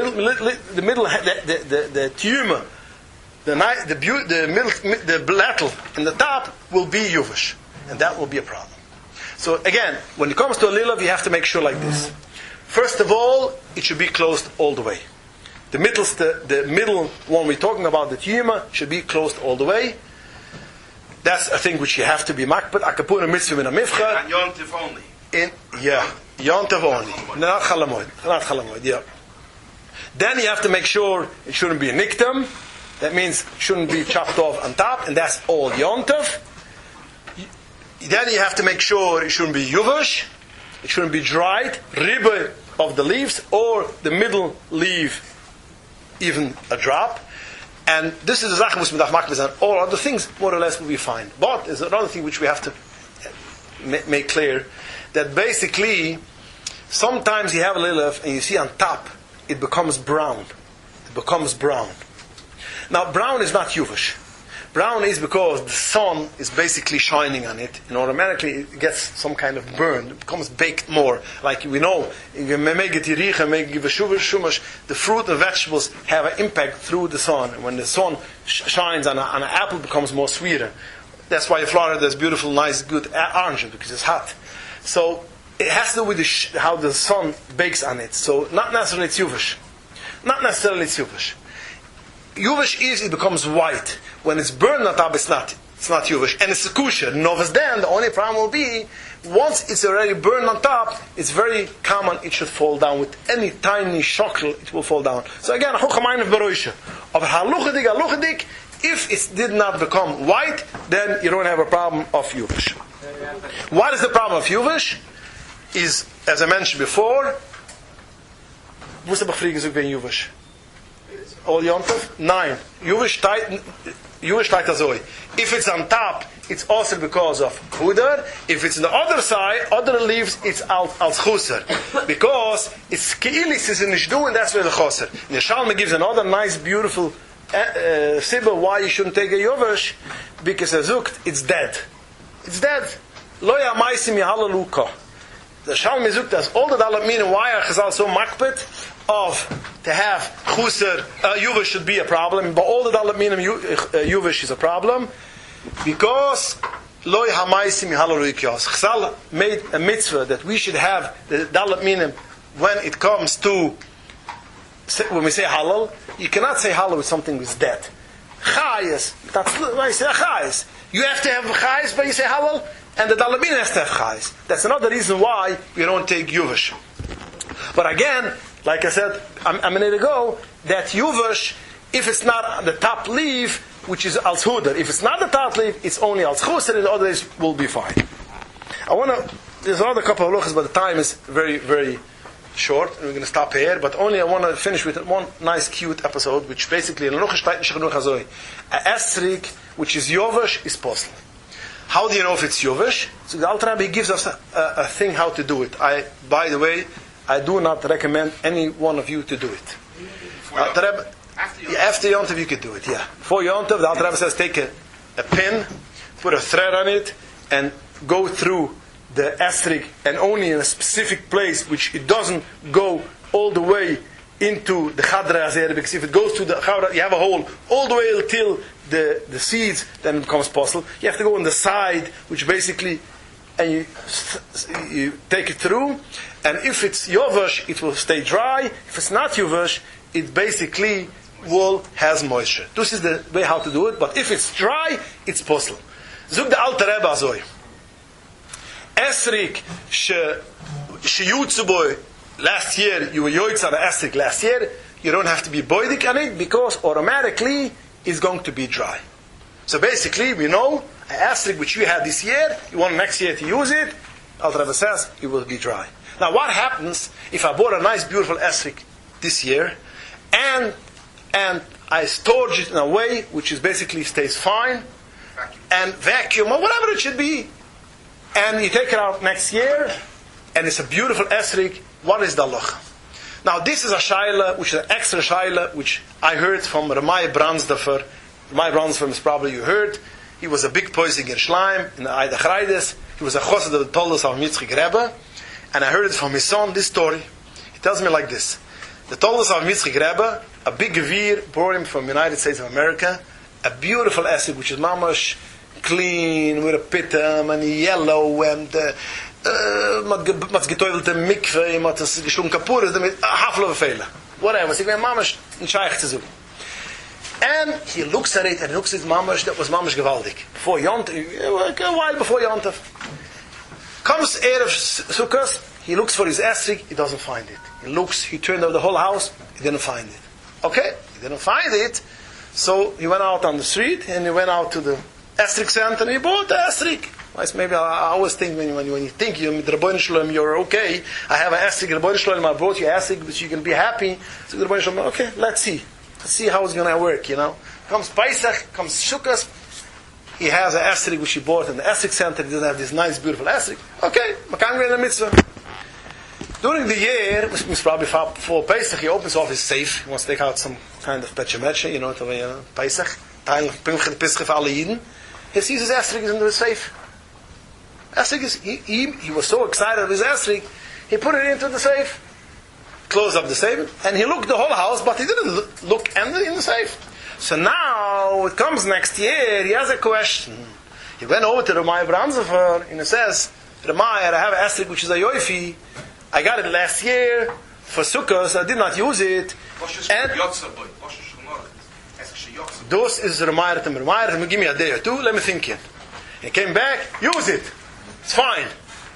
tumor, the blattle in the top will be yuvish, and that will be a problem. So again, when it comes to a lilav, you have to make sure like this. First of all, it should be closed all the way. The middle one we're talking about, the tumor, should be closed all the way. That's a thing which you have to be makbet. Akapuna mitzvah in a mifcha. And Yontif only. Yontav only. Not chalamoid. Yeah. Then you have to make sure it shouldn't be a niktam. That means it shouldn't be chopped off on top, and that's all yontav. Then you have to make sure it shouldn't be yuvash. It shouldn't be dried. Ribbe of the leaves, or the middle leaf, even a drop. And this is the Zach Muslim Makbez, and all other things more or less will be fine. But there's another thing which we have to make clear, that basically sometimes you have a lulav and you see on top it becomes brown. Now brown is not yuvash. Brown is because the sun is basically shining on it, and automatically it gets some kind of burn. It becomes baked more. Like we know, the fruit and vegetables have an impact through the sun. And when the sun shines on an apple, it becomes more sweeter. That's why in Florida there's beautiful, nice, good oranges, because it's hot. So it has to do with how the sun bakes on it. So not necessarily it's yuvash. Yuvash is, it becomes white. When it's burned on top, it's not yuvash. And it's a kusher. Novas then, the only problem will be, once it's already burned on top, it's very common it should fall down. With any tiny shokl, it will fall down. So again, huchamayim of beroisha. Of haluchadik, if it did not become white, then you don't have a problem of yuvash. What is the problem of yuvash? Is, as I mentioned before, what's the befriegen zoek bij yuvash? All yontav? 9. Yuvish tight azoi. If it's on top, it's also because of hudar. If it's on the other side, other leaves, it's als chuser. Because it's keilis is in ishdu, and that's where the choser. The Shalma gives another nice, beautiful sibba why you shouldn't take a yuvish, because it's dead. It's dead. Lo yamaisim yahalaluka. The Shalma zukt as all the dalat meaning why are Chazal so makbet of to have chuser, yuvish should be a problem, but all the dalat minim yuvish is a problem, because loy hamaisim halalukios. Chazal made a mitzvah that we should have the dalat minim when it comes to, when we say halal. You cannot say halal with something that's dead. Chayes, that's why you say chayes. You have to have chayes, but you say halal, and the dalat minim has to have chayes. That's another reason why we don't take yuvish. But again, like I said a minute ago, that yuvash, if it's not the top leaf, which is als hudar, if it's not the top leaf, it's only als chuser, and the others will be fine. There's another couple of halachas, but the time is very, very short, and we're going to stop here, but only I want to finish with one nice, cute episode, which basically, a esrig, which is yuvash, is posel. How do you know if it's yuvash? So the Alter Rebbe gives us a thing how to do it. By the way, I do not recommend any one of you to do it. After Yontav you could do it, yeah. Before Yontav, the Alter Rebbe says take a pin, put a thread on it, and go through the esrig, and only in a specific place, which it doesn't go all the way into the chadra azer, because if it goes to the chadra, you have a hole all the way until the seeds, then it becomes posel. You have to go on the side, which basically, and you take it through, and if it's yovash, it will stay dry. If it's not yovash, it basically has moisture. This is the way how to do it, but if it's dry, it's posel. Zug the Alter Rebbe azoi. Esrik sheyutzuboy, last year, you were yoitz on the esrik last year, you don't have to be boidik on it, because automatically it's going to be dry. So basically, we know, an esrik which you had this year, you want next year to use it, Alter Rebbe says, it will be dry. Now what happens if I bought a nice beautiful esrik this year, and I stored it in a way which is basically stays fine, and vacuum, or whatever it should be, and you take it out next year, and it's a beautiful esrik, what is the halacha? Now this is a shaila, which is an extra shaila, which I heard from Ramai Bransdorfer. Ramai Bransdorfer is probably you heard. He was a big poising in Shleim, in the Eide Chreides. He was a chosed of the Toldos of Mitzchik Rebbe. And I heard it from his son, this story. He tells me like this. The Toldos of Mitzchik Rebbe, a big gevir, brought him from the United States of America, a beautiful esrik, which is mamash clean, with a pitam, and yellow, and mat getoivelte mikve, mat geschlungen kapur, damit hafle befehlen. Whatever. So ik ben mamash in shaykh te zoeken. And he looks at it, and he looks at mamash, that was mamash gewaldig. Before Yontav, a while before Yontav. Comes Erev Sukkot, he looks for his esrig, he doesn't find it. He turned over the whole house, he didn't find it. Okay, he didn't find it, so he went out on the street, and he went out to the esrig center, and he bought the esrig. Maybe I always think when you think you're okay, I have an esrig, I brought you esrig, but you can be happy. So the Rebbeinu Shalom, okay, let's see how it's going to work, Comes Pesach, comes Sukkot, he has an esrig which he bought in the esrig center, he doesn't have this nice, beautiful esrig. Okay, Makam in the mitzvah. During the year, it's probably before Pesach, he opens off his safe, he wants to take out some kind of petchemetche, to Pesach, Pimchel Pesach for alle Yidden. He sees his esrig is in the safe. Esrig is, he was so excited of his esrig, he put it into the safe, closed up the safe, and he looked the whole house, but he didn't look in the safe. So now, it comes next year, he has a question. He went over to Ramai Branzafer, and he says, Ramai, I have an esrig which is a yoifi, I got it last year, for Sukkot, I did not use it, and this is Ramai, give me a day or two, let me think it. He came back, use it. It's fine.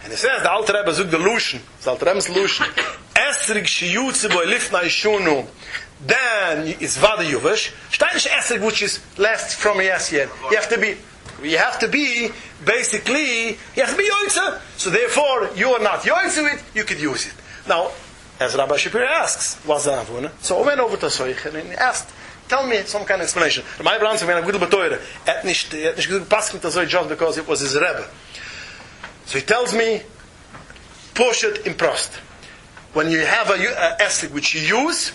And he says, the Alter Rebbe zog the Luschen. The Alter Rebbe's Luschen. Esrig shiyutze boi lifna ishunu. Then it's vada yuvish. Steinish esrig which is last from last year. You have to be basically, you have to be yoitze. So therefore, you are not yoitze with, you could use it. Now, as Rabbi Shapiro asks, what's the avuna? So I went over to Soichen and he asked, tell me some kind of explanation. My brother when I'm good beteure, et nicht good passing to Soich just because it was his Rebbe. So he tells me, push it in prost. When you have a esrig which you use,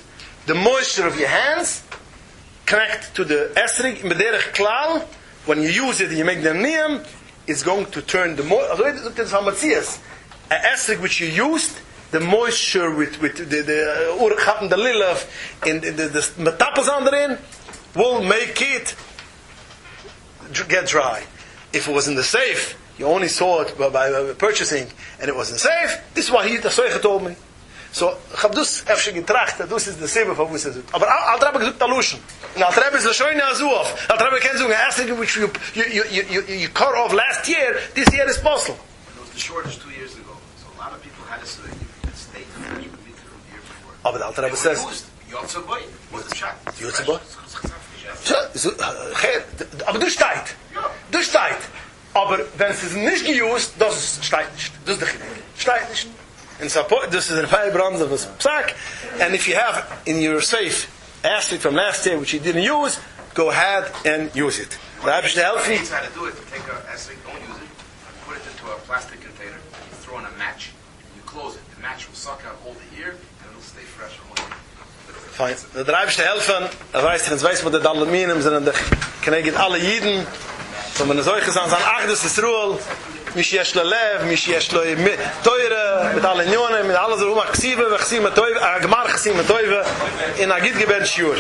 the moisture of your hands connect to the esrig in bederech klal. When you use it, you make the niyam, it's going to turn the moisture. An esrig which you used, the moisture with the urchap and the lilav and the metapos underin will make it get dry. If it was in the safe, you only saw it by purchasing, and it wasn't safe. This is why the Soicha told me. So, Chabdus efshe getracht, this is the same of what we said. But Alter Rebbe gesucht Alushen. And Alter Rebbe is l'shoyne azuov. Alter Rebbe can do an esrig which you cut off last year, this year is possible. It was the shortage 2 years ago, so a lot of people had to say you stayed from the year before. Oh, but Alter Rebbe says, Yotzaboy was the shot. Yotzaboy? Aber du steigt. Du steigt. Aber wenn es nicht geused, das steigt nicht. Das ist der Chilik. Steigt nicht. And so, this is a high bronze of a psak. And if you have in your safe esrig from last year which you didn't use, go ahead and use it. The Abish to help you. How to do it? Take a esrig, don't use it. Put it into a plastic container. You throw in a match. And you close it. The match will suck out all the air, and it'll stay fresh for 1 year. Fine. Der Reibisch zu helfen, weiß, wo die Minim sind, und ich kann alle Jiden, so man solche sagen, Achdus Yisruel, mich yesh lo lev, mich yesh lo teure, mit allen Unionen, mit alles, wo man chsive, mit teuve, agmar chsive, mit teuve, in agit geben Shiur.